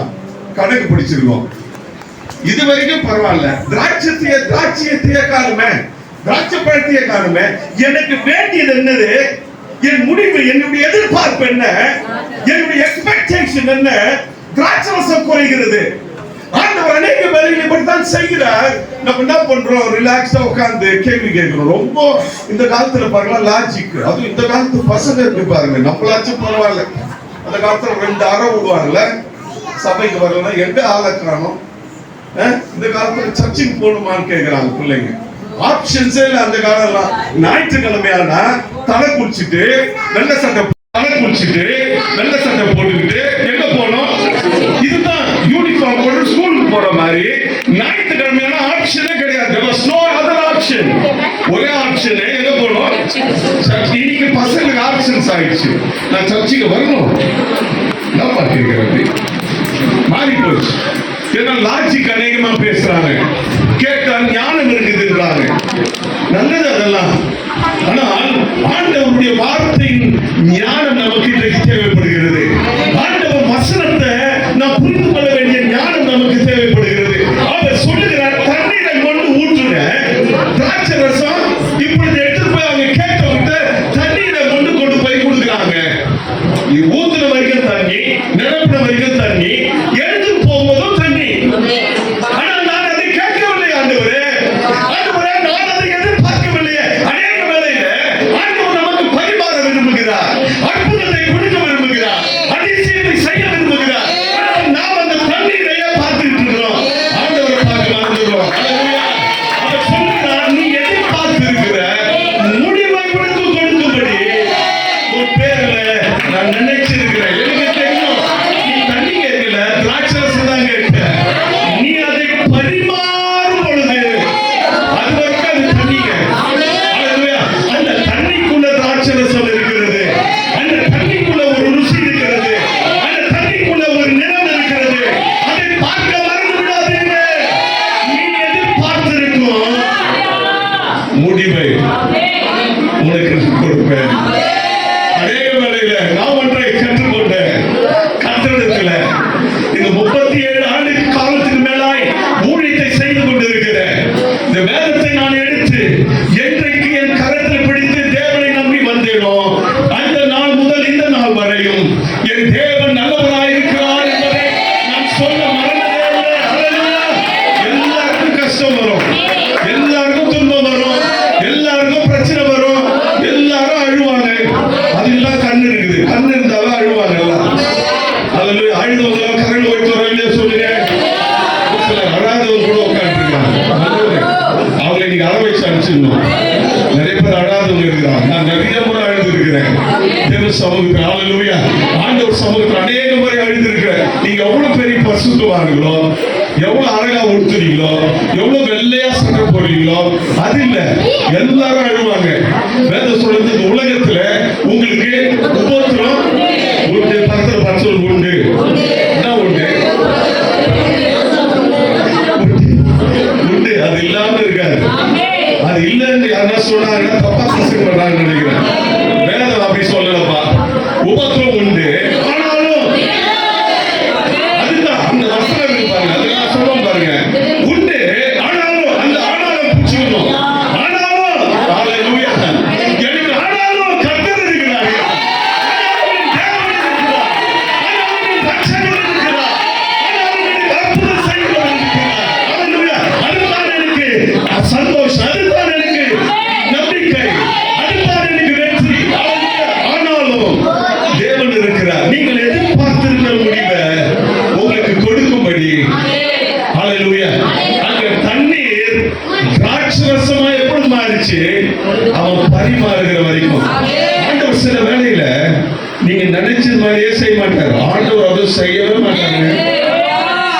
கணக்கு பிடிச்சிருக்கோம். இது வரைக்கும் பரவாயில்ல, திராட்சையை காணுமே, திராட்சை பழத்தையே காணுமே. எனக்கு வேண்டியது என்னது? என் முடிவு, என்னுடைய எதிர்பார்ப்பு என்ன, என்னுடைய எக்ஸ்பெக்டேஷன் என்ன? திராட்சை ரசம் குறைகிறது. ஆண்டவர் அநேக வேலைகளை இப்படித்தான் செய்கிறார். நம்ம என்ன பண்றோம்? ரிலாக்ஸ்டா உட்கார்ந்து கேள்வி கேட்கிறோம். ரொம்ப இந்த காலத்துல பாருங்க லாஜிக், அதுவும் இந்த காலத்து பசங்க இருக்கு பாருங்க. நம்மளாச்சும் பரவாயில்ல, அந்த காலத்துல 2 அறை விடுவாங்கல்ல, சபைக்கு வரலன்னா எங்க ஆளை காணோம். இந்த காலத்துல சர்ச்சுக்கு போகணுமான்னு கேட்கிறாங்க பிள்ளைங்க. ஆப்ஷன்ஸே இல்ல அந்த காலம்லாம். ஞாயிற்றுக்கிழமையானா தலை குளிச்சுட்டு வெள்ளை சட்டை போட்டுக்கிட்டு எங்க போனோம்? இதுதான் யூனிஃபார்ம் போட்டு ஸ்கூலுக்கு போற மாதிரி. ஞாயிற்றுக்கிழமையான ஆப்ஷனே கிடையாது. ஒரே ஆப்ஷன் எங்க போனோம்? இன்னைக்கு பசங்களுக்கு ஆப்ஷன்ஸ் ஆயிடுச்சு. நான் சர்ச்சுக்கு வரணும், என்ன பார்த்திருக்கிறது மாறி போச்சு. ஏன்னா லாஜிக் அநேகமா பேசுறாங்க, கேட்டால் ஞானம் இருக்குதுன்றாங்க. நல்லது அதெல்லாம். ஆனால் ஆண்டவருடைய வார்த்தையின் ஞானம் நமக்கு இன்றைக்கு தேவைப்படுகிறது. ஆண்டவர் வசனத்தை நாம் புரிந்து கொள்ள வேண்டிய ஞானம் நமக்கு தேவைப்படுகிறது. அவர் சொல்லுகிறார், தண்ணீரை கொண்டு ஊற்றுங்க, திராட்சை ரசம் இப்படி எடுத்து போய் அவங்க கேட்டவங்க தண்ணீரை கொண்டு போய் கொடுக்குறாங்க. ஊத்துற வரைக்கும் தண்ணி, நிரப்புற வரைக்கும் தண்ணி, எடுத்து போகும்போதும் தண்ணி. ஆனால் நான் அதை கேட்கவில்லை ஆண்டவரே, நான் அதை எதிர்பார்க்கவில்லையே. அநேக வேளையில ஆண்டவர் நமக்கு பரிமாற விரும்புகிறார், அற்புதத்தை கொடுக்க விரும்புகிறார், அதிசயத்தை செய்ய விரும்புகிறார். நாம் அந்த தண்ணீரையே பார்த்துட்டு இருக்கிறோம், ஆண்டவரை பார்க்க மறந்துடுறோம். அவர் சொல்லுகிறார், நீ எதிர்பார்த்து இருக்கிற முடிவை உனக்கு கொடுக்கும்படி உன் பேர்ல நான் நினைச்சிருக்கிறேன். எனக்கு தெரியும், நீ தண்ணி கேட்கல, திராட்சரசம் தான் கேட்க. நீ அதை பரிமாறும் பொழுது அது வரைக்கும் அது தண்ணிங்க. அந்த தண்ணிக்குள்ள திராட்சரசம் இருக்கிறது, அந்த தண்ணிக்குள்ள ஒரு ருசி இருக்கிறது, அந்த தண்ணிக்குள்ள ஒரு நிறம் இருக்கிறது. அதை பார்க்க மறந்து விடாதீங்க. நீ எதிர்பார்த்திருக்கும் முடிவை உனக்கு கொடுப்பேன். அநேக வேளையில நான் ஒன்றை கற்றுக்கொண்டேன் கத்திரத்துல. இந்த 37 ஆண்டு காலத்துக்கு மேலாய் ஊழியத்தை செய்து கொண்டிருக்கிறேன். இந்த வேதத்தை நான் எடுத்து என்றைக்கு என் கரத்தில் பிடித்து தேவனை நம்பி வந்தேனோ அந்த நாள் முதல் இந்த நாள் வரையும் என் தேவன் நல்லவராயிருக்கிறார் என்பதை நான் சொல்ல இருக்கிறேன். தேவ சமூகத்தில் ஹalleluya. ஆண்டவர் சமூகத்தில் அநேக முறை அழுதிருக்கிறேன். நீங்க எவ்வளவு பெரிய பரிசுத்தவான்களோ, எவ்வளவு அழகா உடுத்துறீங்களோ, எவ்வளவு வெள்ளையா சட்டை போடுறீங்களோ அது இல்ல, எல்லாரும் அழுவாங்க. வேதம் சொல்றது இந்த உலகத்துல உங்களுக்கு உபத்திரம் உண்டு, பக்கத்துல பச்சல் உண்டு. என்ன உண்டு? உண்டு. அது இல்லாம இருக்காது. அது இல்லைன்னு யாரா சொன்னாங்கன்னா தப்பா சிஸ்டம் பண்றாங்கன்னு நினைக்கிறேன். வேதம் அப்படி சொல்லலப்பா. உபத்திரம் உண்டு, ஆனாலும் அதுதான் அந்த வசனம் இருப்பாங்க. அதெல்லாம் சொல்லுவோம் பாருங்க. உண்டு, ஆனாலும் அந்த ஆனாலும் பிடிச்சிக்கணும். ஆனாலும் ஹalleluya. எனக்கு ஆனாலும் கர்த்தர் இருக்கிறார். ஆனாலும் தேவன் இருக்கிறார். ஆனாலும் ரட்சகர் இருக்கிறார். ஆனாலும் எனக்கு அற்புதம் செய்கிறவர் இருக்கிறார். ஹalleluya. அதுதான் எனக்கு சந்தோஷம். அதுதான் எனக்கு நம்பிக்கை. அதுதான் எனக்கு வெற்றி. ஆனாலும் தேவன் இருக்கிறார். நீங்கள் எதிர்பார்த்திருக்கிற முடிவை உங்களுக்கு கொடுக்கும்படி ஹalleluya. அங்க தண்ணீர் திராட்சரசமா எப்படி மாறிச்சு? அவன் பரிமாறுகிற வரைக்கும். ஆண்டவர் சில வேளையில நீங்க நினைச்சது மாதிரியே செய்ய மாட்டார். ஆண்டவர் அதை செய்யவே மாட்டாங்க,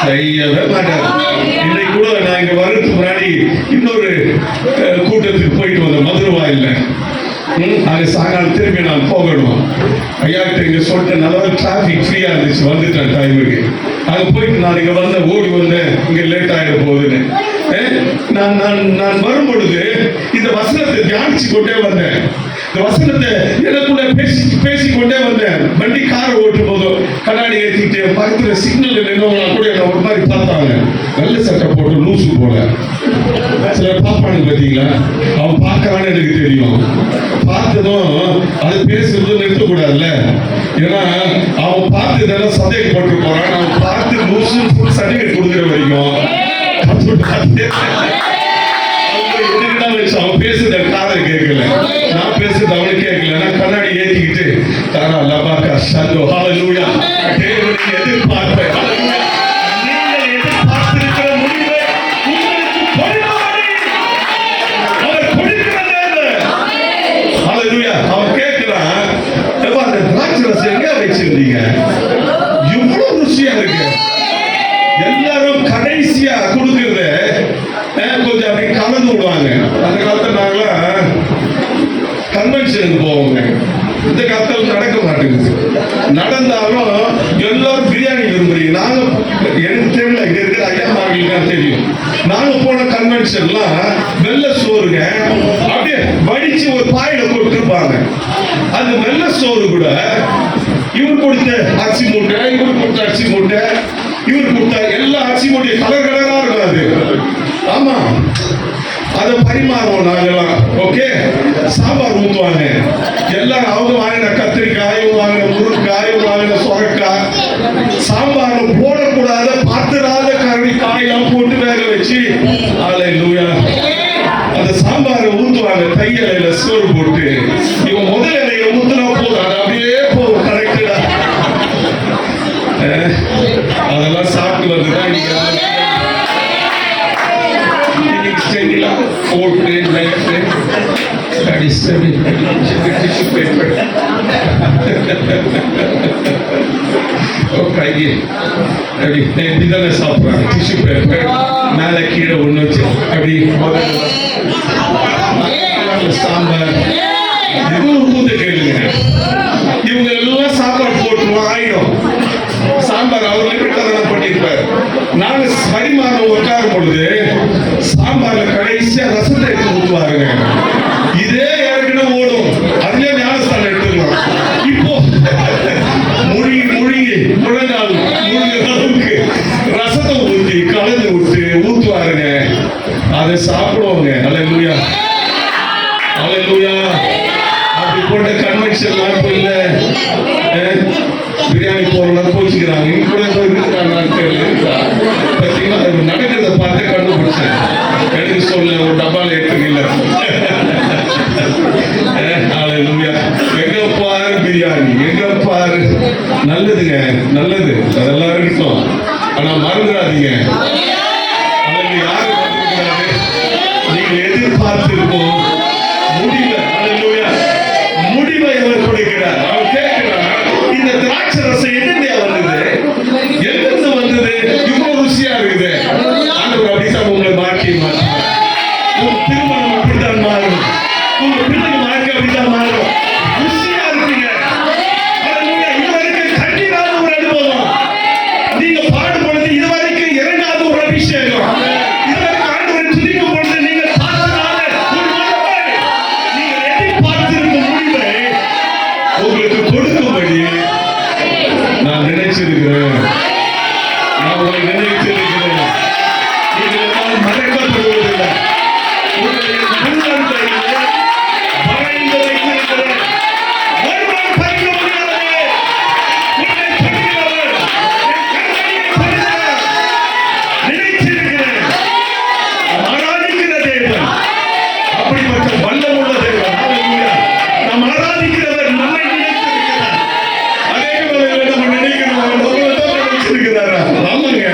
செய்யவே மாட்டார். இன்னைக்கு கூட நான் இங்க வரதுக்கு முன்னாடி இன்னொரு கூட்டத்துக்கு போயிட்டு வந்தேன், மதுரவாயில்ல. அங்க சாயங்காலம் திரும்பி நான் போகணும். ஐயா கிட்ட இங்க சொல்லிட்டு நல்லா டிராபிக் ஃப்ரீயா இருந்துச்சு, வந்துட்டேன் டைமுக்கு. அங்க போயிட்டு நான் இங்க வந்தேன், ஓடி வந்தேன், இங்க லேட் ஆயிட போகுதுன்னு. நான் வரும்பொழுது இந்த வசனத்தை தியானிச்சு கொண்டே வந்தேன். இந்த வசனத்தை எனக்குள்ள பேசிக்கொண்டே வந்தேன். வண்டி காரை ஓட்டும் போதும் கண்ணாடி ஏற்றிட்டு பக்கத்துல சிக்னல் நின்றவங்க கூட என்ன ஒரு மாதிரி பார்த்தாங்க. நல்ல சட்டை போட்டு லூசு போல சிலர் பார்ப்பானுங்க பார்த்தீங்களா? அவன் பார்க்கறான்னு எனக்கு தெரியும். பார்த்ததும் அது பேசுறது நிறுத்தக்கூடாதுல்ல. ஏன்னா அவன் பார்த்து இதெல்லாம் சந்தேகம் போட்டு போறான். அவன் பார்த்து லூசு சர்டிஃபிகேட் கொடுக்குற வரைக்கும் அவன் பேசுறது காதல் கேட்கல, நான் பேசுறது அவனுக்கு கேட்கல. நான் கண்ணாடி ஏற்றிக்கிட்டு தாரா லபாக்கா சந்தோ ஹalleluya. தேவனுக்கு எதிர்பார்ப்பேன். நீங்கள் எதிர்பார்த்திருக்கிற முடிவை உங்களுக்கு கொடுப்பார். அவர் கொடுக்கிறார். ஹalleluya. அவன் கேட்கிறான், அந்த திராட்சரசம் எங்க வச்சிருந்தீங்க? இவ்வளவு ருசியா இருக்கு. எல்லாரும் கடைசியா கொடுக்கறத கொஞ்சம் அப்படி கலந்து விடுவாங்க. அந்த காலத்துல நாங்களாம் கன்வென்ஷனுக்கு போவோங்க. இந்த காலத்தில் நடக்க மாட்டேங்குது. நடந்தாலும் எல்லாரும் பிரியாணி விரும்புறீங்க. நாங்க எனக்கு தெரியல, இங்க இருக்கிற ஐயாமார்களுக்கு தெரியும். நாங்க போன கன்வென்ஷன்லாம் வெள்ளை சோறுங்க அப்படியே வடிச்சு ஒரு பாயில கொடுத்துருப்பாங்க. அந்த வெள்ளை சோறு கூட இவர் கொடுத்த அரிசி மூட்டை, இவர் கொடுத்த அரிசி மூட்டை, இவர் கொடுத்த எல்லா அரிசி மூட்டை கலர் கலரா இருக்காது. ஆமா, அதை பரிமாறுவோம் நாங்கெல்லாம். ஓகே, சாம்பார் ஊற்றுவாங்க. எல்லாரும் அவங்க வாங்கின கத்திரிக்காய், வாங்கின முருங்காய், வாங்கின சொரக்காய், சாம்பார் போடக்கூடாத பார்த்துடாத கரடி காயெல்லாம் போட்டு வேக வச்சு ஹalleluya அந்த சாம்பாரை ஊற்றுவாங்க. தையலையில சோறு போட்டு இவன் முதல் இலையில ஊத்துனா போதும், அது அப்படியே போதும் கரெக்டா. அதெல்லாம் சாப்பிட்டு வந்துதான் போட்டு நைட்டு அடிச்சடி டிஷ்யூ பேப்பர் கையை அப்படி இப்படிதானே சாப்பிட்றாங்க. டிஷ்யூ பேப்பர் மேலே கீழே ஒன்று வச்சு அப்படி சாம்பார் இதுவும் கூத்து கேளுங்க. இவங்க எல்லாம் சாப்பாடு போட்டுருவோம் ஆயிடும். சாம்பார் அவர் லிமிட்டாக பண்ணியிருப்பார். நாங்க பரிமாறம் உட்காரும் பொழுது சாம்பார்ல கடைசியா ரசத்தை எடுத்து ஊற்றுவாருங்க. இதே ஏற்கனவே ஓடும், அதுலயே ஞானஸ்தானம் எடுத்துக்கலாம். இப்போ முழுங்கி முழங்கால் முழுங்கிற அளவுக்கு ரசத்தை ஊற்றி கலந்து விட்டு ஊற்றுவாருங்க. அதை சாப்பிடுவாங்க. ஹalleluya ஹalleluya. அப்படி போட்ட கன்வென்ஷன்லாம் இப்போ இல்லை. பிரியாணி போறவங்க போச்சுக்கிறாங்க. இங்க கூட பார்த்தீங்கன்னா நடக்கிறத பார்த்து கண்டுபிடிச்சேன். எனக்கு சொல்ல ஒரு டப்பால எடுத்துக்கல. எங்க பாரு பிரியாணி, எங்க பாரு நல்லதுங்க, நல்லது, அதெல்லாம் இருக்கட்டும். ஆனா மறந்துடாதீங்க, யாரு மறந்துக்கிறாரு? நீங்க எதிர்பார்த்திருக்கோம் முடிவை, முடிவை அவர் திராட்சை ரசம் எங்கிருந்தே வந்தது? எங்கிருந்து வந்தது? இவ்வளவு ருசியா இருக்குது. ஆண்டவர் அப்படித்தான் உங்களை மாற்றி மாற்றுவார். உங்க திருமணம் அப்படித்தான் மாறும். உங்க பிள்ளைங்க வாழ்க்கை அப்படித்தான் மாறும். ருசியா இருப்பீங்க. ஹல்லேலூயா. இதுவரைக்கும் கண்ணீரான ஒரு அனுபவம். நீங்க பாடும் பொழுது இதுவரைக்கும் இறங்காத ஒரு அபிஷேகம். இதுவரைக்கும் ஆண்டவரை துதிக்கும் பொழுது நீங்க பார்த்ததான ஒரு மனமே. நீங்க எதிர்பார்த்திருக்கும் முடிவை உங்களுக்கு கொடுக்கும்படி நான் நினைச்சிருக்கிறேன். நான் உங்களை நினைத்திருக்கிறேன். நீங்கள் எல்லாம் மறைக்கப்படுவதில்லை. உங்களுடைய உள்ளங்கையிலே வரைந்து வைத்திருக்கிறேன். ஒருவரும் பறிக்க முடியாது. உன்னை தொடுகிறவர் என் கண்ணையை தொடுகிறார். நினைத்திருக்கிறேன். நாம் ஆராதிக்கிற தேவன் அப்படிப்பட்ட வல்லமுள்ள தேவன். ஹல்லேலூயா. நாம் ஆராதிக்கிறவர் நம்மை நினைத்திருக்கிறார். அதே வேளையில நம்ம நினைக்கிறோம் நம்மளை தான் நினைச்சிருக்கிறாரா? ஆமாங்க,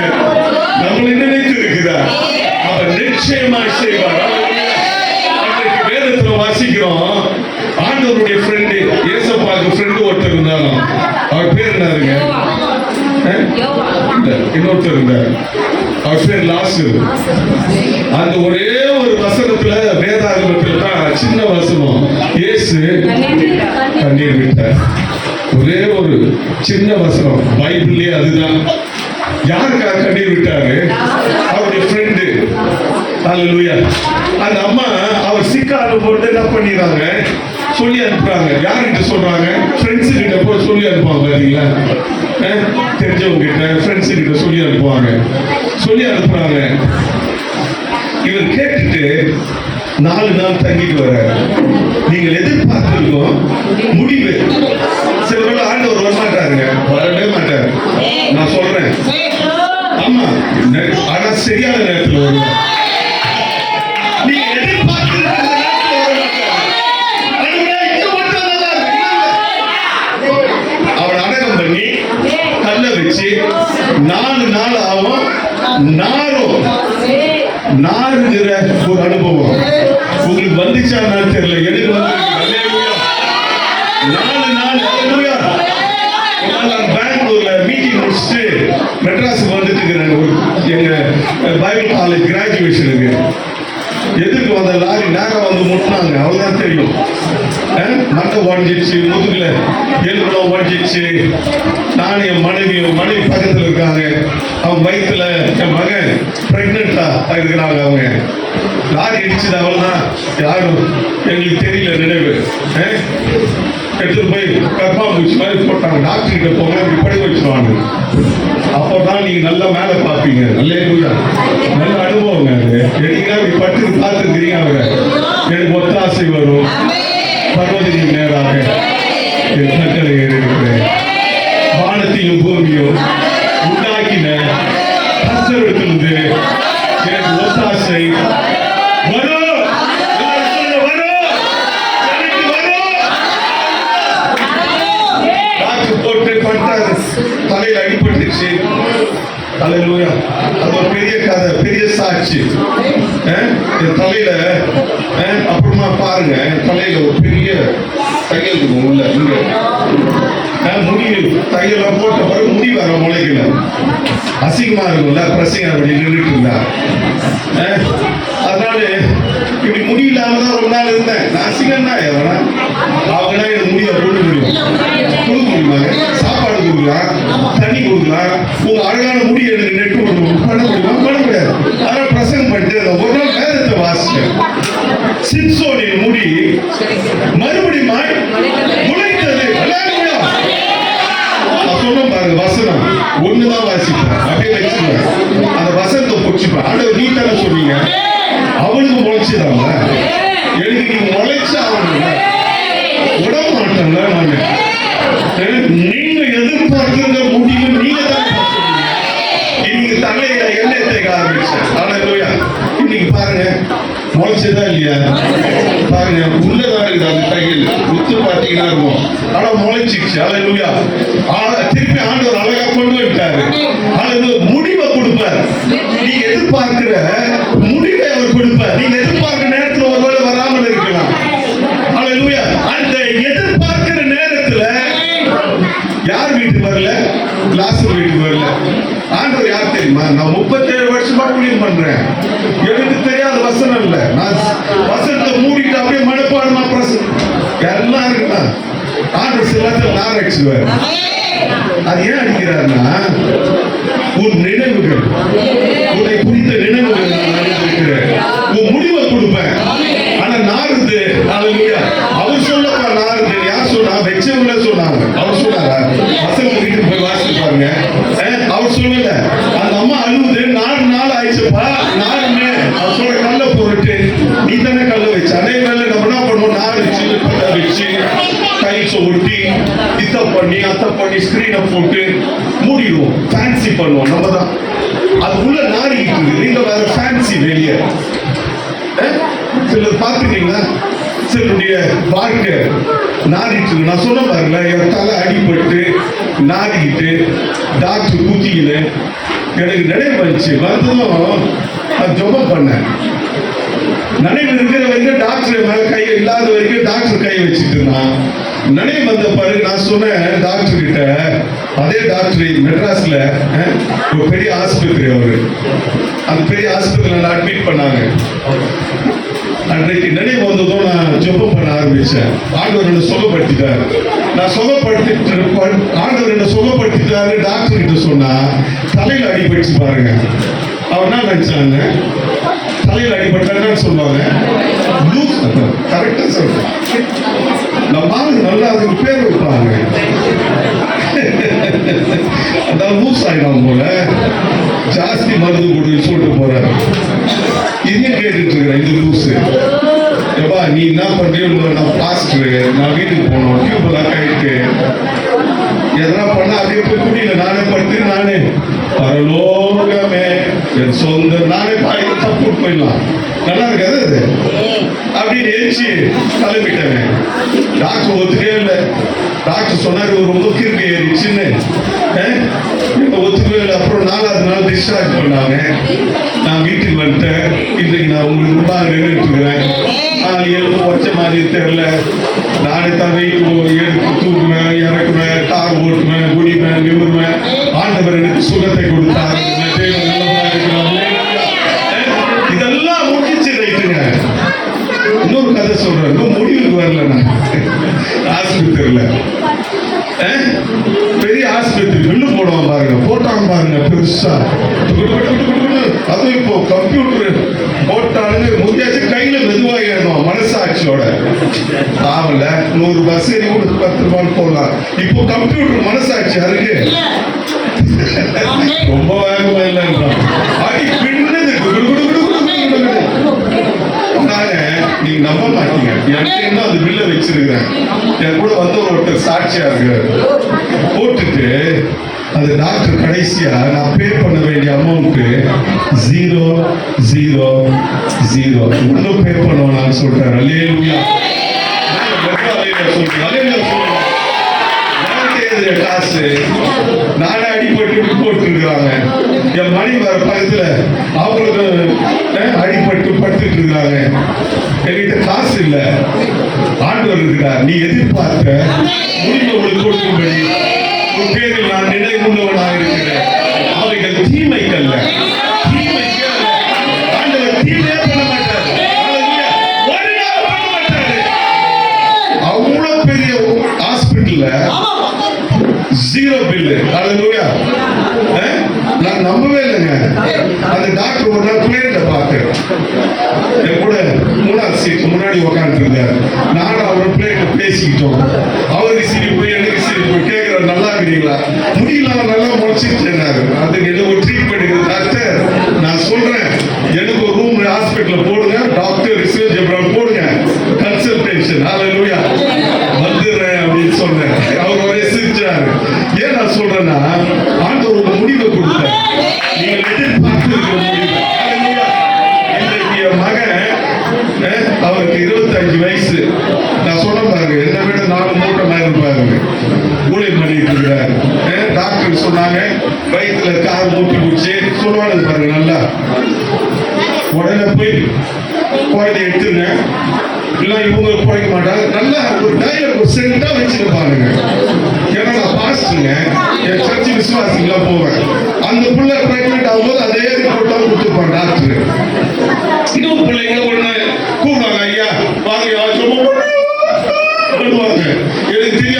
நம்மளை நினைத்திருக்கிறார். அவர் நிச்சயமாய் செய்வார். ஹல்லேலூயா. அன்றைக்கு வேதத்துல வாசிக்கிறோம், ஆண்டவருடைய ஃப்ரெண்டு, ஏசப்பாவுக்கு ஃப்ரெண்டு ஒருத்தர் இருந்தாலும் அவர் பேர் என்னதுங்க? இன்னொருத்தர் இருந்தார், அவர் பேர் லாசரு. அந்த ஒரே ஒரு வசனத்துல, வேதாகமத்துல தான் சின்ன வசனம், இயேசு கண்ணீர் விட்டார். ஒரே ஒரு சின்ன வசனம் பைபிள்லயே அதுதான். யாருக்காக கண்ணீர் விட்டாரு? அவருடைய ஃப்ரெண்டு. ஹல்லேலூயா. அந்த அம்மா அவர் சிக்கான போட்டு என்ன பண்ணிடுறாங்க, சொல்லி அனுப்புறாங்க. யார்கிட்ட சொல்றாங்க? ஃப்ரெண்ட்ஸு கிட்ட போய் சொல்லி அனுப்புவாங்க. பாத்தீங்களா? தெரிஞ்சவங்க கிட்ட, ஃப்ரெண்ட்ஸு கிட்ட சொல்லி அனுப்புவாங்க. சொல்லி அனுப்புறாங்க. இவர் கேட்டுட்டு 4 நாள் தங்கிட்டு வர. நீங்கள் எதிர்பார்த்திருக்கோம் முடிவு. சில பேர் ஆண்டவர் வரமாட்டாருங்க, வரவே மாட்டார். நான் சொல்றேன், ஆமா, ஆனா சரியான நேரத்தில் வருவார். நீங்க எதிர்பார்த்திருக்கிற நேரத்தில் வரமாட்டார். அவன் அடக்கம் பண்ணி கல்ல வச்சு 4 நாள் ஆகும். நாறுகிற ஒரு அனுபவம் உங்களுக்கு வந்துச்சா நான் தெரியல. எனக்கு வந்து 4 நாள். ஹல்லேலூயா. நான் பெங்களூர்ல மீட்டிங் முடிச்சுட்டு மெட்ராஸுக்கு வந்துட்டு இருக்கிறேன். எங்க பைபிள் காலேஜ் கிராஜுவேஷனுக்கு எதுக்கு வந்த லாரி நேரம் வந்து முட்டினாங்க. அவ்வளவுதான் தெரியும். மண்டை உடஞ்சிடுச்சு, முதுகுல எலும்புலாம் உடஞ்சிடுச்சு. நானும் என் மனைவி பக்கத்துல இருக்காங்க. அவங்க வயிற்றுல என் மகன் பிரெக்னெண்டா இருக்கிறாங்க. அவங்க லாரி இடிச்சது. அவ்வளவுதான். யாரும் எங்களுக்கு தெரியல. நினைவு எடுத்துட்டு போய் கர்ப்பாம்பூச்சி மாதிரி போட்டாங்க. டாக்டர் கிட்ட போங்க, இப்படி வச்சுருவாங்க. அப்போதான் நீங்க நல்லா மேல பார்ப்பீங்க. ஹல்லேலூயா. நல்ல அனுபவங்க அது. என்னைக்கா இப்படி பட்டு பார்த்துருக்கிறீங்க. அவங்க எனக்கு ஒத்தாசை வரும். பர்வதிக்கு நேராக என் கட்டளை இருக்கிறேன். வானத்தையும் பூமியும் உண்டாக்கின கர்த்தரிடத்திலிருந்து எனக்கு ஒத்தாசை வரும். தலையில அடிபட்டுச்சு. ஹல்லேலூயா. அது ஒரு பெரிய கதை, பெரிய சாட்சி. என் தலையில அப்புறமா பாருங்க, தலையில ஒரு பெரிய தையல் இருக்கும் உள்ள. முடி தையெல்லாம் போட்ட பிறகு முடி வர முளைக்கல. அசிங்கமா இருக்கும்ல, பிரசங்க அப்படி நின்றுட்டு இருந்தா. அதனால இப்படி முடி இல்லாம தான் ரொம்ப நாள் இருந்தேன். நான் அசிங்கம்னா எவனா அவங்கதான் எனக்கு முடிய போட்டு முடியும். கொடுக்க முடியுமாங்க? சாப்பாடு கொடுக்கலாம், தண்ணி கொடுக்கலாம். உங்க அழகான முடி எனக்கு நெட்டு பண்ண முடியுமா? பண்ண முடியாது. அதனால பிரசங்கம் பண்ணிட்டு ஒரு நாள் வேதத்தை வாசிச்சேன். சிம்சோனின் முடி மறுபடியும் முளைத்தது. நான் சொன்ன பாருங்க, வசனம் ஒண்ணுதான் வாசிப்பேன், அப்படியே வச்சுருவேன். அந்த வசனத்தை பிடிச்சிப்பேன். ஆண்டவர் நீ தானே சொன்னீங்க, அவனுக்கு முளைச்சுதான். எனக்கு நீங்க முளைச்சா அவனுக்கு விட மாட்டேன்ல. நானு நீங்க எதிர்பார்க்கிற முடிவு நீங்க தான். இன்னைக்கு தலையில எண்ணெய் தேக்க ஆரம்பிச்சேன். ஹல்லேலூயா. இன்னைக்கு பாருங்க முளைச்சதா இல்லையா? பாருங்க உள்ளதான் இருக்குது. அந்த தையல் உத்து பார்த்தீங்கன்னா இருக்கும். ஆனா முளைச்சிச்சு. ஹல்லேலூயா. திருப்பி ஆண்டவர் அழகா கொண்டு வந்துட்டாரு. ஹல்லேலூயா. முடிவை கொடுப்பார். நீங்க எதிர்பார்க்கிற முடிவை அவர் கொடுப்பார். நீங்க எதிர்பார்க்கிற நேரத்தில் ஒருவேளை வராமல் இருக்கலாம். ஹல்லேலூயா. அந்த எதிர்பார்க்கிற நேரத்துல யார் வீட்டுக்கு வரல, லாசர் வீட்டுக்கு வரல. ஆண்டவர் யார் தெரியுமா? நான் 37 வருஷமா ஊழியம் பண்றேன். எனக்கு தெரியாத வசனம் இல்ல. நான் வசனத்தை மூடிட்டு அப்படியே மனப்பாடமா எல்லாம் இருக்குதா. ஆண்டவர் சிலத்தை நான் அடிச்சுடுவார். அது ஏன் அடிக்கிறாருன்னா, உன் நினைவுகள், உன்னை குறித்த நினைவுகள் நான் அறிந்திருக்கிறேன். உன் முடிவை கொடுப்பேன். ஆனா நாருது, அவர் சொல்லப்பா நாருது. யார் சொன்னா? வெச்சவங்கள சொன்னாங்க. அவர் சொன்னாரா? வசனம் வீட்டுக்கு போய் வாசிச்சு பாருங்க. அவர் சொல்லல. அந்த அம்மா அழுவுது. 4 நாள் ஆயிடுச்சுப்பா. நானுமே அவர் சொல்ற கல்ல போட்டு, நீ தானே கல்ல வச்ச. அதே வேலை நம்ம என்ன பண்ணுவோம்? நார் வச்சு வச்சு கைஸ் ஒட்டி இத்த பண்ணி அத்தை பண்ணி ஸ்கிரீனை போட்டு மூடிடுவோம். ஃபேன்சி பண்ணுவோம். நம்ம தான் அது உள்ள நாரிக்கிட்டு இருக்கு. நீங்க வேற ஃபேன்சி வெளியே. சிலர் பார்த்துட்டீங்களா? சிலருடைய வாழ்க்கை நாரிட்டு. நான் சொன்ன பாருங்களா, என் தலை அடிபட்டு நாரிக்கிட்டு டாக்டர் குத்திக்கின்னு எனக்கு நினைவு வந்துச்சு. வந்ததும் நான் ஜெபம் பண்ணேன். நினைவு இருக்கிற வரைக்கும் டாக்டர் மேல கை இல்லாத வரைக்கும் டாக்டர் கை வச்சுட்டு இருந்தான். நினைவு வந்த பிறகு நான் சொன்னேன் டாக்டர் கிட்ட, அதே டாக்டர் மெட்ராஸ்ல ஒரு பெரிய ஆஸ்பத்திரி, அவரு அந்த பெரிய ஆஸ்பத்திரியில அட்மிட் பண்ணாங்க. அன்றைக்கு நினைவு வந்ததும் நான் ஜெபம் பண்ண ஆரம்பிச்சேன். ஆண்டவர் என்ன சுகப்படுத்திட்டாரு. நான் சுகப்படுத்திட்டு ஆண்டவர் என்ன சுகப்படுத்திட்டாரு டாக்டர் கிட்ட சொன்னா, தலையில அடிபட்டு பாருங்க. அவர் என்ன நினைச்சாங்க? தலையில அடிபட்டான்னு சொல்லுவாங்க. கரெக்டா சொல்றேன். நம்ம நல்லா அதுக்கு பேர் வைப்பாங்க. அதான் லூஸ் ஆயிடும் போல, ஜாஸ்தி மருந்து கொடுன்னு சொல்லிட்டு போறாரு. இதையும் கேட்டுட்டு இருக்கிறேன். இது லூஸ் எப்பா, நீ என்ன பண்றியோ? நான் பாஸ்டர், நான் வீட்டுக்கு போனோம். டியூப்லாம் கைட்டு எதனா பண்ணா அப்படியே போய் குடியில நானே படுத்து நானே பரலோகமே என் சொந்த நானே பாடி தப்பு போயிடலாம். நல்லா இருக்காது அது. அப்படின்னு எழுச்சி கிளம்பிட்டேன். டாக்டர் ஒத்துக்கவே இல்லை. டாக்டர் சொன்னாரு ரொம்ப கிருப்பி ஏறிச்சுன்னு. ஒத்துக்கவே இல்லை. அப்புறம் 4வது நாள் டிஸ்சார்ஜ் பண்ணாங்க. நான் வீட்டுக்கு வந்துட்டேன். இன்றைக்கு நான் உங்களுக்கு முன்னாடி நின்றுட்டுருக்கிறேன். நான் எழுப்பு வச்ச மாதிரி தெரியல. நானே தான் வெயிட் எடுத்து தூக்குவேன், இறக்குவேன், கார் ஓட்டுவேன், குடிவேன், நிமிருவேன். ஆண்டவர் எனக்கு சுகத்தை கொடுத்தாரு. இதெல்லாம் முடிச்சு ரைட்டுங்க. இன்னொரு கதை சொல்றேன். இன்னும் முடிவுக்கு வரல. நான் ஆஸ்பத்திரியில பெரிய ஆஸ்பத்திரி பில்லு போடுவான் பாருங்க. போட்டாங்க பாருங்க பெருசா. அதுவும் இப்போ கம்ப்யூட்டர் போட்டாலுங்க முடியாச்சு. கையில மெதுவாக ஏறணும் மனசாட்சியோட. ஆவல 100 பஸ் ஏறி கூட 10 ரூபான்னு போடலாம். இப்போ கம்ப்யூட்டர் மனசாட்சி அதுக்கு ரொம்ப வேகமா இல்லைன்னா அடி பின்னது. நீங்க நம்ப மாட்டீங்க. எனக்கு என்ன அது பில்ல வச்சிருக்கிறேன். என் கூட வந்து ஒருத்தர் சாட்சியா இருக்கு. போட்டுட்டு அந்த டாக்டர் கடைசியா நான் பே பண்ண வேண்டிய அமௌண்ட் 000 இன்னும் பே பண்ணுவேன் சொல்றாரு. அல்லேலூயா. காசு நானே அடிபட்டு போட்டுருக்காங்க. என் மணி வர பக்கத்துல அவங்களுக்கு அடிபட்டு படுத்துட்டு இருக்காங்க. என்கிட்ட காசு இல்ல. ஆண்டவர் இருக்கிறார். நீ எதிர்பார்த்த முடிவு உங்களுக்கு கொடுக்கும்படி உன் பேரில் நான் நினைவுள்ளவனாக இருக்கிறேன். அவைகள் தீமைக்கல்ல. தீமைக்கு ஆண்டவர் தீமையே பண்ண மாட்டார். அவ்வளவு பெரிய ஹாஸ்பிட்டல்ல 0 பில்லு. அல்லேலூயா. நான் நம்பவே இல்லைங்க. அந்த டாக்டர் ஒரு நாள் பிளேன்ல பார்த்தேன். என் கூட 3வது சீட் முன்னாடி உட்காந்துட்டு இருந்தார். நானும் அவர் பிளேன்ல பேசிக்கிட்டோம். அவருக்கு சிரிப்பு, எனக்கு சிரிப்பு. கேட்கிறார், நல்லா இருக்கிறீங்களா? முடியல, நல்லா முளைச்சிருச்சேன்னாரு. அதுக்கு ஏதோ ஒரு ட்ரீட்மெண்ட் இருக்குது டாக்டர். நான் சொல்றேன், எனக்கு ஒரு ரூம் ஹாஸ்பிட்டல்ல போடுங்க. டாக்டர் ரிசர்ச் போடுங்க. கன்சல்டேஷன். அல்லேலூயா. வந்துடுறேன் அப்படின்னு சொன்னேன். அவர் ஒரே சிரிச்சாரு. ஏன் நான் சொல்றேன்னா, ஆண்டவர் ஒரு முடிவை கொடுத்தார். நீங்கள் எதிர்பார்த்து இருக்கிற முடிவு. இன்றைக்கு என் மகன் அவருக்கு 25 வயசு. நான் சொல்ல பாருங்க, என்னை விட 4 மூட்டமாக இருப்பாருங்க. ஊழியம் பண்ணிட்டு இருக்கிறாரு. டாக்டர் சொன்னாங்க வயிற்றுல கார் மூட்டி முடிச்சு சொல்லுவாங்க பாருங்க. நல்லா உடனே போய் குழந்தை எடுத்துருங்க. இல்லை இவங்க குறைக்க மாட்டாங்க. நல்லா ஒரு டைலர் ஒரு சென்டா வச்சுட்டு பாருங்க. ஏன்னா நான் பாஸ்டுங்க.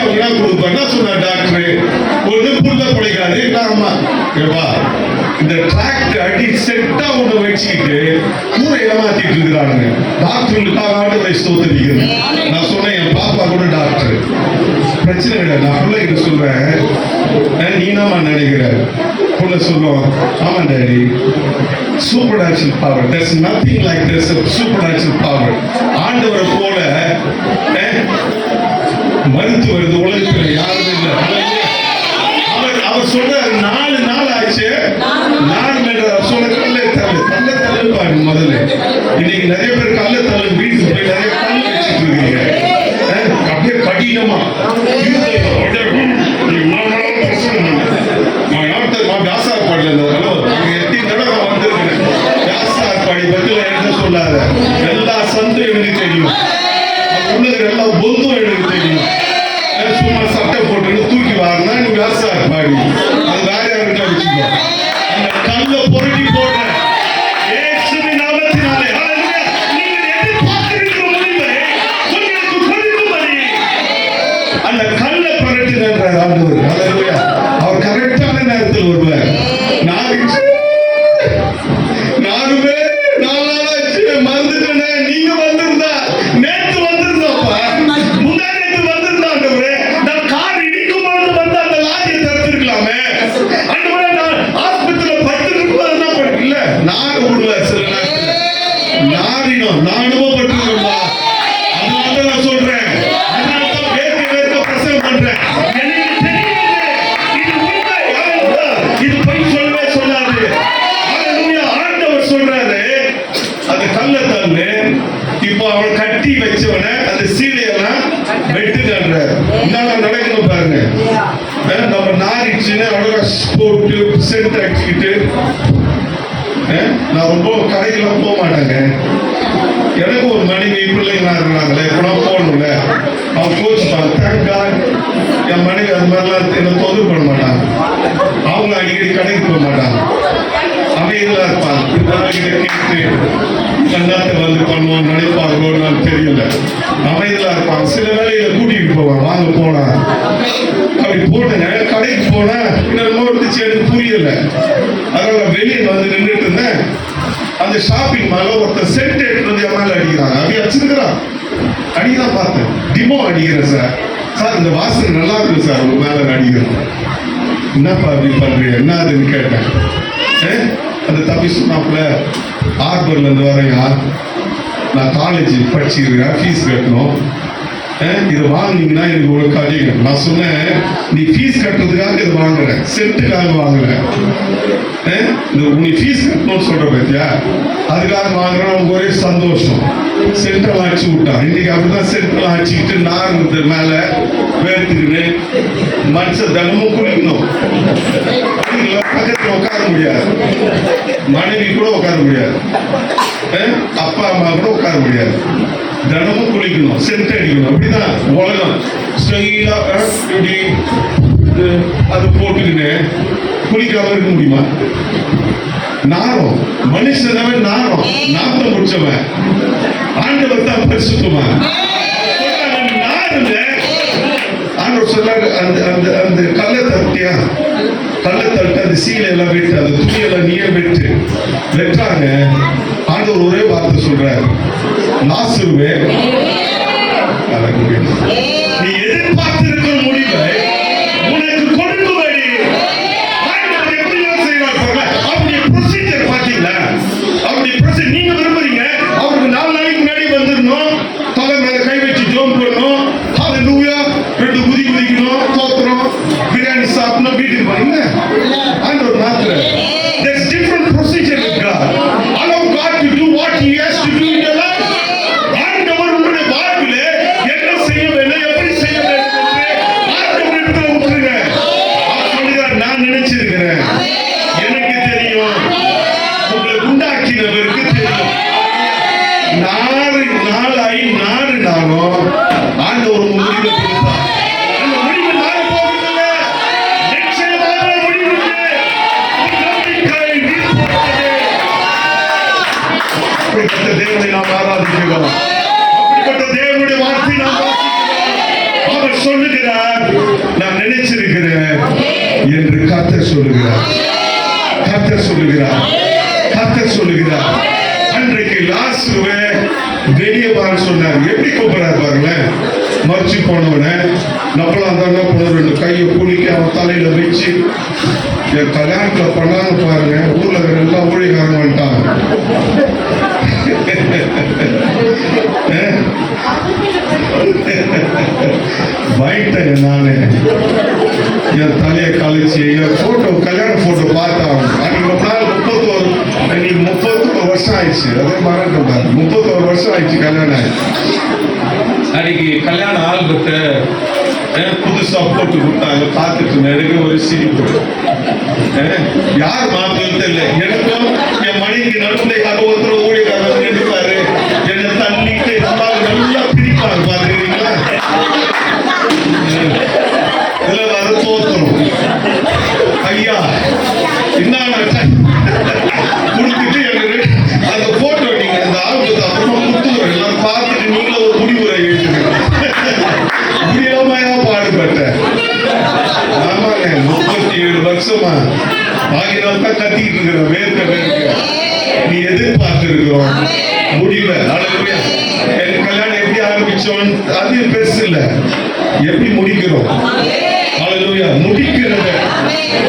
அவங்க என்ன கொடுப்பாங்க சொன்னார் டாக்டர், ஒண்ணு புள்ள பிழைக்காது இல்ல அம்மா ஏப்பா இந்த டிராக்ட் அடி செட்டா ஒண்ணு வச்சுக்கிட்டு ஊரை ஏமாத்திட்டு இருக்கிறாங்க. டாக்டர்களுக்காக ஆண்டு ஸ்தோத்திரிக்கிறேன். நான் சொன்னேன் என் பாப்பா கூட டாக்டர், பிரச்சனை கிடையாது. நான் பிள்ளைகிட்ட சொல்றேன், நீ என்னமா நினைக்கிற? புள்ள சொல்லுவோம், ஆமா daddy, supernatural power, there's nothing like this, supernatural power. ஆண்டவரை போல மருத்துவர் இந்த உலகத்துல யாரும் இல்லை. அவர் சொல்ற 4 நாள் ஆச்சு, 4 சொல்ல கல்ல தள்ளு பாருங்க. முதல்ல இன்னைக்கு நிறைய பேர் கல்ல தள்ளு வீட்டுக்கு போய் நிறைய கல் வச்சுட்டு இருக்கீங்க. அப்படியே கடினமா சொல்லாத எல்லா சந்தும் எனக்கு தெரியும், உள்ளது எல்லா பொந்தும் எனக்கு தெரியும். சும்மா சட்டை போட்டு தூக்கி வாங்கினா நீ விவசாய பாடி அது வேற யாருக்கா வச்சுக்கோ. அந்த கல்ல பொருட்டி போடுற இயேசுவின் நாமத்தினாலே நீங்கள் எதிர்பார்த்திருக்கிற முடிவை உங்களுக்கு கொடுக்கும்படி அந்த கல்லை புரட்டினார் ஆண்டவர். ஹல்லேலூயா. அவர் கரெக்டான நேரத்தில் வருவார். நானுமே 4 நாளாச்சு மறந்துட்டேனே. நீங்க வந்திருந்தா நேற்று வந்திருந்தோப்பா, முந்தா நேற்று வந்திருந்தா ஆண்டவரே. நான் கார் இடிக்கும் பொழுது வந்து அந்த லாரியை தடுத்திருக்கலாமே ஆண்டவரே. நான் ஆஸ்பத்திரியில படுத்துட்டு இல்ல நாக விடுவார் சில நேரத்தில் நாரினோம். நான் அனுபவப்பட்டிருக்கேன்பா, அதனால நான் சொல்றேன். அதனால தான் வேர்க்க பிரசவம் பண்றேன். எனக்கு தெரியாது இது உண்மை, இது போய் சொல்லவே சொல்லாது. ஆண்டவர் சொல்றாரு அந்த கல்ல தள்ளு. இப்போ அவன் கட்டி வச்சவன அந்த சீலையெல்லாம் வெட்டுறாரு. என்ன நடக்கணும் பாருங்க. நம்ம நாரிச்சுன்னு அழகா போட்டு சென்ட் அடிச்சுக்கிட்டு நான் ரொம்ப கடைக்கெல்லாம் போக மாட்டேங்க. எனக்கு ஒரு மனைவி பிள்ளைங்களா இருக்கிறாங்களே, எப்படிலாம் போகணும்ல. அவன் கோச்சுப்பாங்க. தேங்க் காட் என் மனைவி அது மாதிரிலாம் என்ன தொந்தரவு பண்ண மாட்டாங்க. அவங்க அடிக்கடி கடைக்கு போக மாட்டாங்க, அமைதியா இருப்பாங்க. கண்ணாத்தை வந்து பண்ணுவோம் நினைப்பாங்களோ நான் தெரியல. அமைதியா இருப்பாங்க. சில வேலையில கூட்டிட்டு போவாங்க, வாங்க போலாம் அப்படி போட்டுங்க. கடைக்கு போனா இன்னொரு இருந்துச்சு, எனக்கு புரியல. அதனால வெளியே வந்து நின்றுட்டு இருந்தேன். அந்த ஷாப்பிங் மால ஒருத்தர் சென்ட் எடுத்து வந்து என் மேல அடிக்கிறாங்க. அப்படி வச்சிருக்கிறான். அடிதான் பார்த்தேன். டிமோ அடிக்கிறேன் சார். சார் இந்த வாசனை நல்லா இருக்கு சார், உங்க மேல அடிக்கிறேன். என்னப்பா அப்படி பண்றீங்க, என்ன அதுன்னு கேட்டேன். அந்த தம்பி சொன்னாப்புல, ஆர்பர்ல இருந்து வரையா, நான் காலேஜ் படிச்சுக்கிறேன், ஃபீஸ் கட்டணும், இது வாங்கினீங்கன்னா எனக்கு ஒரு காரியம். நான் சொன்னேன், நீ ஃபீஸ் கட்டுறதுக்காக இது வாங்குறேன், சென்ட்டுக்காக வாங்குறேன். நீ ஃபீஸ் கட்டணும்னு சொல்ற பத்தியா, அதுக்காக வாங்குறேன். அவங்க ஒரே சந்தோஷம். சென்ட்ரல் ஆட்சி விட்டான். இன்னைக்கு அப்படிதான் சென்ட்ரல் ஆட்சிக்கிட்டு நார்ந்து மேல வேர்த்துக்கிட்டு மனுஷன் தினமும் குளிக்கணும். பக்கத்துல உட்கார முடியாது, மனைவி கூட உட்கார முடியாது, அப்பா அம்மா கூட உட்கார முடியாது. தினமும் குளிக்கணும், சென்ட் அடிக்கணும். அப்படிதான் உலகம் ஸ்டைலா இப்படி அது போட்டுக்கின்னு குளிக்காம இருக்க முடியுமா? நாரம் மனுஷனவே நாரம், நாத்தம் முடிச்சவன். ஆண்டவர் தான் பரிசுத்தவன். ஆண்டவர் சொன்னாரு, அந்த அந்த அந்த கல்லை தட்டியா, கல்லை தட்டு அந்த சீலை எல்லாம் வெட்டு, அந்த துணியெல்லாம் நீயே வெட்டு. வெட்டாங்க. ஆண்டவர் ஒரே வார்த்தை சொல்றாரு, லாசருவே நீ எதிர்பார்த்திருக்கிற முடிவை உனக்கு கொடுக்கும்படி ஆண்டவர் எப்படியோ செய்வார். அவருடைய ப்ரொசீஜர் பாத்தீங்களா? அவருடைய ப்ரொசீஜர் நீங்க விரும்புறீங்க, அவருக்கு 4 நாளைக்கு முன்னாடி வந்துடணும், தலை மேல கை வச்சு ஜோம் பண்ணணும், ஹல்லேலூயா 2 குதி குதிக்கணும், தோத்துறோம், பிரியாணி சாப்பிடணும், வீட்டுக்கு போறீங்க. ஆண்டவர் மாத்திர there's different procedure with God. Allow God to do what he has to do in your life. ஆண்டவர் உங்களுடைய வாழ்விலே என்ன செய்ய வேண்டும், எப்படி செய்ய வேண்டும் என்று ஆண்டவரிடத்தில் விட்டுருங்க. அவர் சொல்லுகிறார், நான் நினைச்சிருக்கிறேன், எனக்கு தெரியும், உங்களை உண்டாக்கினவருக்கு தெரியும். 4 நாளாய் 4 நாளும் ஆண்டவர் முடிவு கொடுத்தார். அந்த முடிவு மாற போவதில்லை, நிச்சயமாக முடிவு அப்படிப்பட்ட தேவனை நாம் ஆராதிக்கிறோம். அப்படிப்பட்ட தேவனுடைய வார்த்தை நாம் வாசிக்கிறோம். அவர் சொல்லுகிறார், சொல்லுகிறார். கர்த்தர் சொல்லுகிறார். கர்த்தர் சொல்லுகிறார். அன்றைக்கு லாசருவை வெளியே பாரு சொன்னார். எப்படி கூப்பிடுறாரு பாருங்களேன். மறைச்சு போனவன நம்மளாம் தான் போனோம். 2 கையை குளிக்க அவன் தலையில வச்சு என் கல்யாணத்துல பண்ணாங்க பாருங்க. ஊர்ல இருக்கிற எல்லாம் ஊழியக்காரங்க வந்துட்டாங்க. பயட்டேங்க நானு. என் தலையை கழிச்சு என் போட்டோ கல்யாண போட்டோ பார்த்தான். அன்னைக்கு ரொம்ப நாள் 31 வருஷம் ஆயிடுச்சு. அதே மறந்துட்டாரு. 31 வருஷம் ஆயிடுச்சு கல்யாணம் ஆயிடுச்சு. அன்னைக்கு கல்யாண ஆல்பத்தை புதுசா போட்டு கொடுத்தாங்க. பார்த்துட்டு எனக்கு ஒரு சிரிப்பு. யார் மாப்பிள்ளை தெரியல. எனக்கும் என் மனைவிக்கு நடுவில் யாரோ ஒருத்தர் ஊழியக்காரர் எடுப்பாரு. என்னை தள்ளிட்டு நல்லா பிரிப்பாங்க. பாத்துக்கிறீங்களா? இதுல வர தோத்தரும் ஐயா என்ன கொடுத்துட்டு எனக்கு அந்த போட்டோ நீங்க அந்த ஆல்பத்தை அப்புறமா கொடுத்துக்கிறோம். எல்லாரும் பார்த்துட்டு நீங்களும் ஒரு முடிவுரை எழுதுங்க. முடியாமையா பாடுபட்டேன். ஆமாங்க 37 வருஷமா ஆகினால் தான் கத்திக்கிட்டு இருக்கிற வேர்க்க நீ எதிர்பார்த்து இருக்கிறோம் முடிவை. என் கல்யாணம் எப்படி ஆரம்பிச்சோம் அது பெருசு இல்ல, எப்படி முடிக்கிறோம். ஹல்லேலூயா.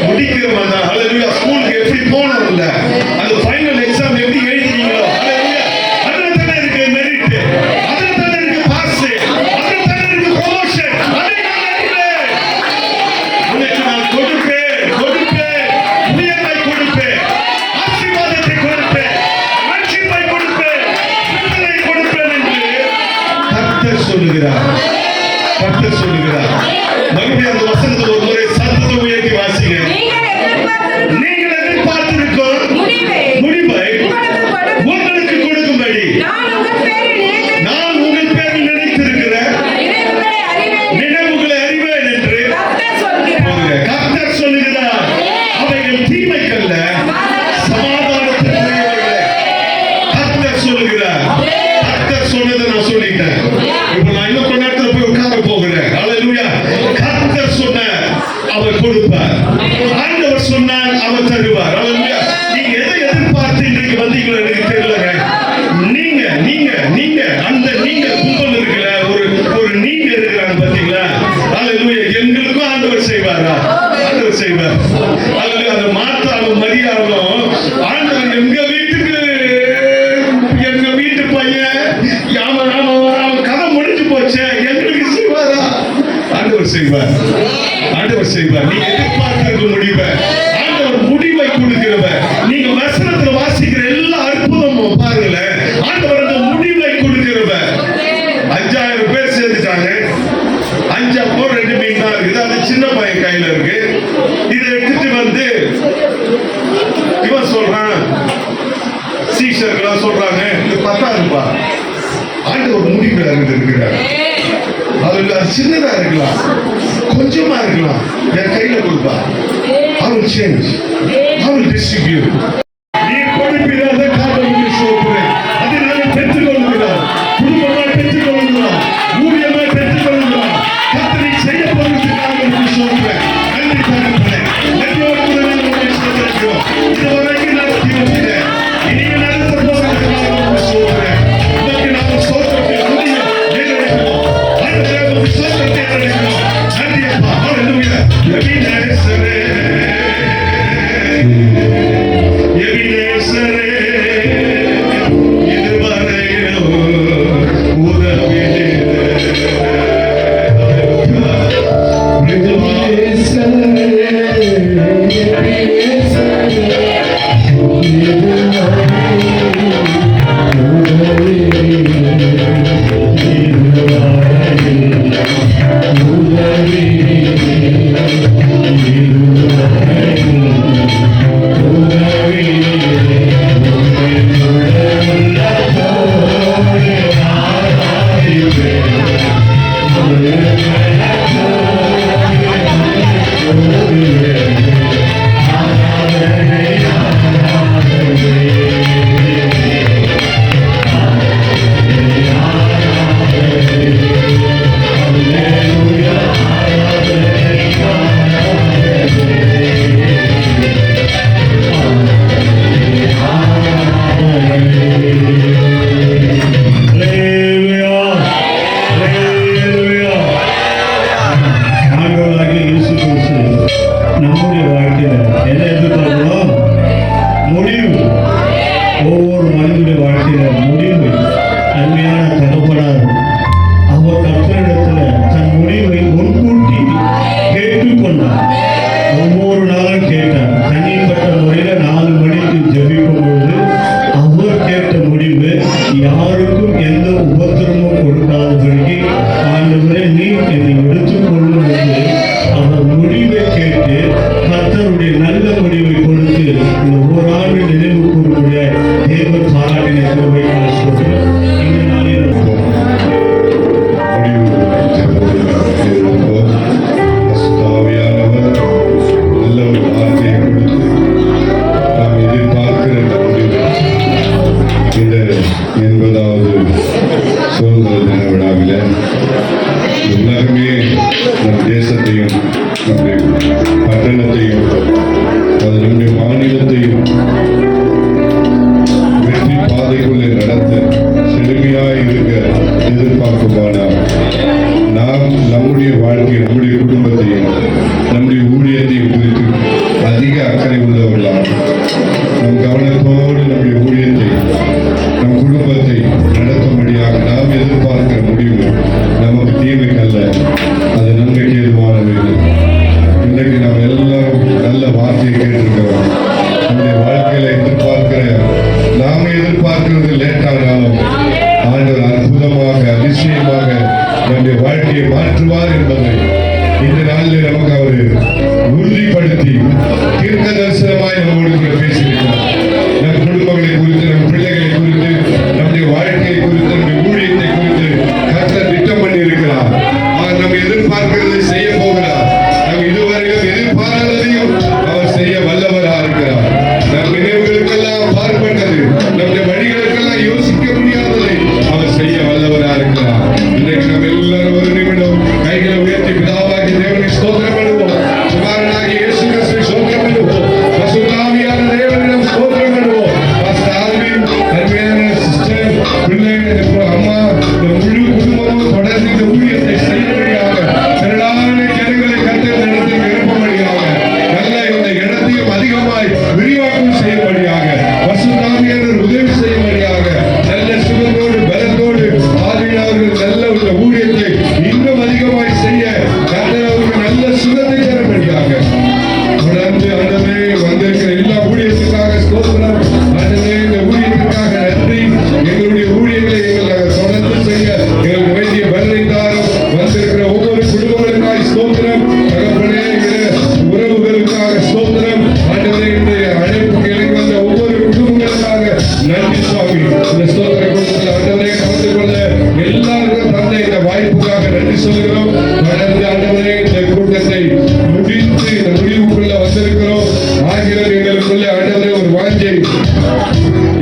முடிக்கிறவன் தான். ஹல்லேலூயா. ஸ்கூலுக்கு எப்படி போனோம் இல்ல, அது ஃபைனல் எக்ஸாம் எப்படி எழுதினீங்களோ. ஹல்லேலூயா. அதுல தானே இருக்கு மெரிட், அதுல தானே இருக்கு பாஸ், அதுல தானே இருக்கு ப்ரமோஷன். உனக்கு நான் கொடுப்பேன் உயர்வை கொடுப்பேன், ஆசீர்வாதத்தை கொடுப்பேன், ரட்சிப்பை கொடுப்பேன், விடுதலை கொடுப்பேன் என்று கர்த்தர் சொல்லுகிறார். கர்த்தர் சொல்லுகிறார். மறுபடியும் அந்த வசனத்தை ஒரு முறை சத்தத்தை உயர்த்தி வாசிங்க. நீங்கள் எதிர்பார்த்திருக்கும் முடிவை உங்களுக்கு கொடுக்கும்படி நான் உங்கள் பேரில் நினைத்திருக்கிற நினைவுகளை அறிவேன் என்று கர்த்தர் சொல்லுகிறார். அவைகள் தீமைக்கல்ல, சமாதானத்திற்குரியவைகளே. கர்த்தர் சொல்லுகிறார். கர்த்தர் சொன்னதை நான் சொல்லிட்டேன். இப்ப நான் இன்னும் கொஞ்ச நேரத்துல போய் உட்கார போகிறேன். ஹல்லேலூயா. கர்த்தர் சொன்னார், அவர் கொடுப்பார். ஆண்டவர் சொன்னார், அவர் தருவார். ஹல்லேலூயா. நீங்க எதை எதிர்பார்த்து இன்றைக்கு வந்தீங்களோ எனக்கு தெரியலங்க. நீங்க நீங்க நீங்க அந்த நீங்க கும்பல் இருக்குல்ல, ஒரு நீங்க இருக்கிறாங்க பாத்தீங்களா. ஹல்லேலூயா. எங்களுக்கும் ஆண்டவர் செய்வாரா? ஆண்டவர் செய்வார். ஹல்லேலூயா. அந்த மாத்தாலும் மரியாளும் ஆண்டவர் எங்க வீட்டு பையன் அவன் கதை முடிஞ்சு போச்சு எங்களுக்கு செய்வாரா? ஆண்டவர் செய்வார். ஆண்டவர் செய்வார். நீங்க எதிர்பார்க்கிற முடிவை ஆண்டவர் முடிவை கொடுக்கிறவர். நீங்க வசனத்துல வாசிக்கிற எல்லா அற்புதமும் பாருங்களேன், ஆண்டவர் அந்த முடிவை கொடுக்கிறவர். 5000 பேர் சேர்ந்துட்டாங்க. 5 அப்போ 2 மீன் தான் இருக்குது. அது சின்ன பையன் கையில இருக்கு. இதை எடுத்துட்டு வந்து இவன் சொல்றான், சீஷர்களா சொல்றாங்க, இது 10,000 ஆண்டவர் முடிவு இருக்கிறார். அது சின்னதா இருக்கலாம், கொஞ்சமா இருக்கலாம், என் கையில கொடுப்பா. I will change. I will distribute. நீ கொடுப்பீராத காரணம் சொல்கிறேன். அதை நான் பெற்றுக் கொள்கிறோம். குடும்பமாய் பெற்றுக் கொள்கிறோம். ஊழியமாய் பெற்றுக் கொள்கிறோம். கர்த்தரை செய்ய போகிறதுக்காக என்று சொல்கிறேன். நன்றி தகப்பனே. நன்றியோடு கூட நாங்கள் உங்களை சொல்கிறோம். இதுவரைக்கும் நடத்தி வந்தேன். இனிய நடத்த போகிறதுக்காக என்று சொல்கிறேன். உனக்கு நாங்கள் சோதனை முடியும் நிறைவேற்றுவோம். ஆண்டவரே சோதனை நிறைவேற்றுவோம். நன்றி அப்பா. ஹல்லேலூயா. எபினேசரே எபினேசரே இதுவரையிலும் உதவினீரே. Amen. குடும்பத்தையும் நம்முடைய ஊழியத்தையும் குறித்து அதிக அக்கறை உள்ளவர்களாக நம் கவனத்தோடு நம்முடைய ஊழியத்தை நம் குடும்பத்தை நடத்தும்படியாக நாம் எதிர்பார்க்கிற முடிவு நமக்கு தீமைக்கல்ல, அது நன்மைக்கு ஏதுவான வேண்டும். இன்றைக்கு நாம் எல்லாரும் நல்ல வார்த்தையை கேட்டிருக்கிறோம். நம்முடைய வாழ்க்கையில நாம எதிர்பார்க்கிறது லேட்டானாலும் ஆண்டவர் அற்புதமாக அதிசயமாக நம்முடைய வாழ்க்கையை மாற்றுவார் என்பதை இந்த நாளில் நமக்கு அவர் உறுதிப்படுத்தி தீர்க்க தரிசனமாய் நம்மோடு பேசியிருக்கிறார். நம் குடும்பங்களை குறித்து, நம் பிள்ளைகளை குறித்து, நம்முடைய வாழ்க்கையை குறித்து, நம்முடைய ஊழியத்தை குறித்து கர்த்தர் திட்டம் பண்ணி இருக்கிறார். நம்ம எதிர்பார்க்கிறதை செய்ய போகிறார். நம் இதுவரையிலும் எதிர்பாராததையும் அவர் செய்ய வல்லவராக இருக்கிறார். நம் நினைவுகளுக்கெல்லாம் பார்ப்பட்டது, நம்முடைய வழிகளுக்கெல்லாம் யோசிக்க முடியாததை அவர் செய்ய வல்லவராக இருக்கிறார். இன்றைக்கு நம்ம எல்லாரும் ஒரு நிமிடம் கைகளை உயர்த்தி பிதாவாகி தேவனை ஸ்தோத்திரம் பண்ணுவோம். குமாரனாகி இயேசு கிறிஸ்துவை ஸ்தோத்திரம் பண்ணுவோம். பசுத்தாவியான தேவனிடம் ஸ்தோத்திரம் பண்ணுவோம். பாஸ்டர் ஆல்வின், அருமையான சிஸ்டர், பிள்ளைகள், அம்மா, இந்த முழு குடும்பமும் தொடர்ந்து இந்த ஊழியத்தை செய்யும்படியாக திரளான ஜனங்களை கர்த்தர் நடத்தி விரும்பும்படியாக நல்ல இந்த இடத்தையும் அதிகமாய் விரிவாக்கம் செய்யும்படியாக பசுத்தாவியானவர் உதவி செய்யும்படியாக நல்ல சுகத்தோடு பலத்தோடு ஆவியானவர்கள் நல்ல உள்ள ஊழியத்தை இன்னும் அதிகமாய் செய்ய கர்த்தர் அவருக்கு நல்ல சுகத்தை தரும்படியாக தொடர்ந்து ஆண்டவரே வந்திருக்கிற எல்லா ஊழியத்துக்காக ஸ்தோத்திரம். ஆண்டவரே இந்த ஊழியத்துக்காக நன்றி. எங்களுடைய ஊழியர்களை எங்கள் தொடர்ந்து செய்ய எங்களுக்கு வேண்டிய பலனை தாரும். வந்திருக்கிற ஒவ்வொரு குடும்பங்களுக்காக ஸ்தோத்திரம். தகப்பனே, உறவுகளுக்காக ஸ்தோத்திரம். ஆண்டவரே, இந்த அழைப்புக்கு இறங்கி வந்த ஒவ்வொரு குடும்பங்களுக்காக நன்றி சுவாமி. இந்த ஸ்தோத்திர கொடுத்து ஆண்டவரே கலந்து கொள்ள எல்லாருக்கும் தந்த இந்த வாய்ப்புக்காக நன்றி சொல்கிறோம். தொடர்ந்து ஆண்டவரே இந்த கூட்டத்தை முடித்து இந்த முடிவுக்குள்ள வந்திருக்கிறோம். ஆகியோர் எங்களுக்குள்ள ஆண்டவரே ஒரு வாஞ்சை,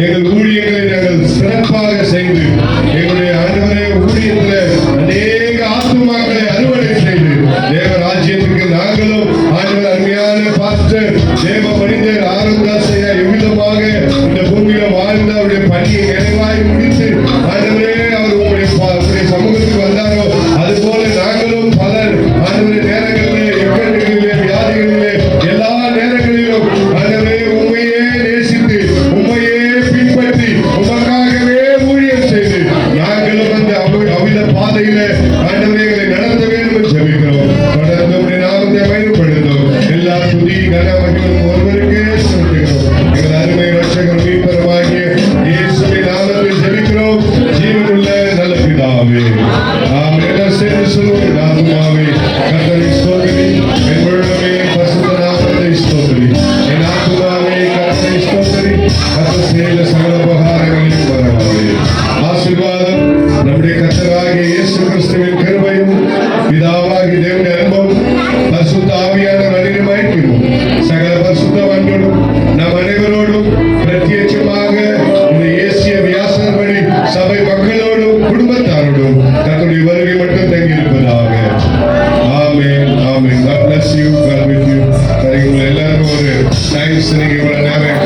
எங்கள் ஊழியர்களை நாங்கள் சிறப்பாக செய்து எங்களுடைய ஆண்டவரே ஊழியத்தில் அநேக ஆத்துமாக்களை அறுவடை செய்து தேவ ராஜ்யத்திற்கு நாங்களும் ஆண்டவர் அருமையான பாஸ்டர் தேவ மனிதர் ஆனந்தாசையா எவ்விதமாக இந்த பூமியில வாழ்ந்த அவருடைய பணியை நிறைவாய் முடித்து ஆண்டவரே அவர் உங்களுடைய சமூகத்துக்கு வந்தாரோ அதுபோல நாங்களும் பலர் ஆண்டவருடைய நேரங்களிலே, எக்கங்களிலே, வியாதிகளிலே, எல்லா நேரங்களிலும் ஆண்டவரே உண்மையே நேசித்து உண்மையே பின்பற்றி உமக்காகவே ஊழியம் செய்து நாங்களும் அந்த அவித பாதையில ஆண்டவரே எங்களை நடத்த வேண்டும் என்று ஜெபிக்கிறோம். தொடர்ந்து உடைய நாமத்தை பயன்படுத்தும். எல்லா துதி கனமகிழும் ஒருவருக்கே செலுத்துகிறோம். எங்கள் அருமை ரட்சகர் மீட்பருமாகிய இயேசுவின் நாமத்தில் ஜெபிக்கிறோம். ஜீவனுள்ள நல்ல பிதாவே, ஆமென். எல்லாரும் சேர்ந்து சொல்லுவோம். ஆத்துமாவே கர்த்தரை ஸ்தோத்திரி, என் உள்ளமே பரிசுத்த நாமத்தை ஸ்தோத்திரி. என் ஆத்துமாவே கர்த்தரை ஸ்தோத்திரி, கர்த்தர் செய்த சகல உபகாரங்களையும் மறவாதே. ஆசீர்வாதம் நம்முடைய கர்த்தராகிய இயேசு கிறிஸ்துவின் கிருபையும் பிதாவாகிய தேவனுடைய அன்பும் பரிசுத்த ஆவியானவர் அன்பின் ஐக்கியமும் சகல பரிசுத்தவான்களும் நம் அனைவரோடும் பிரத்யட்சமாக இந்த ஏசிய வியாசன்படி சபை மக்களோடும் குடும்பத்தாரோடும் தன்னுடைய வருகை மட்டும் தங்கியிருப்பதாக. ஆமென், ஆமென். God bless you. God with you. உங்க எல்லாருக்கும் ஒரு தேங்க்ஸ். நீங்க இவ்வளவு நேரம்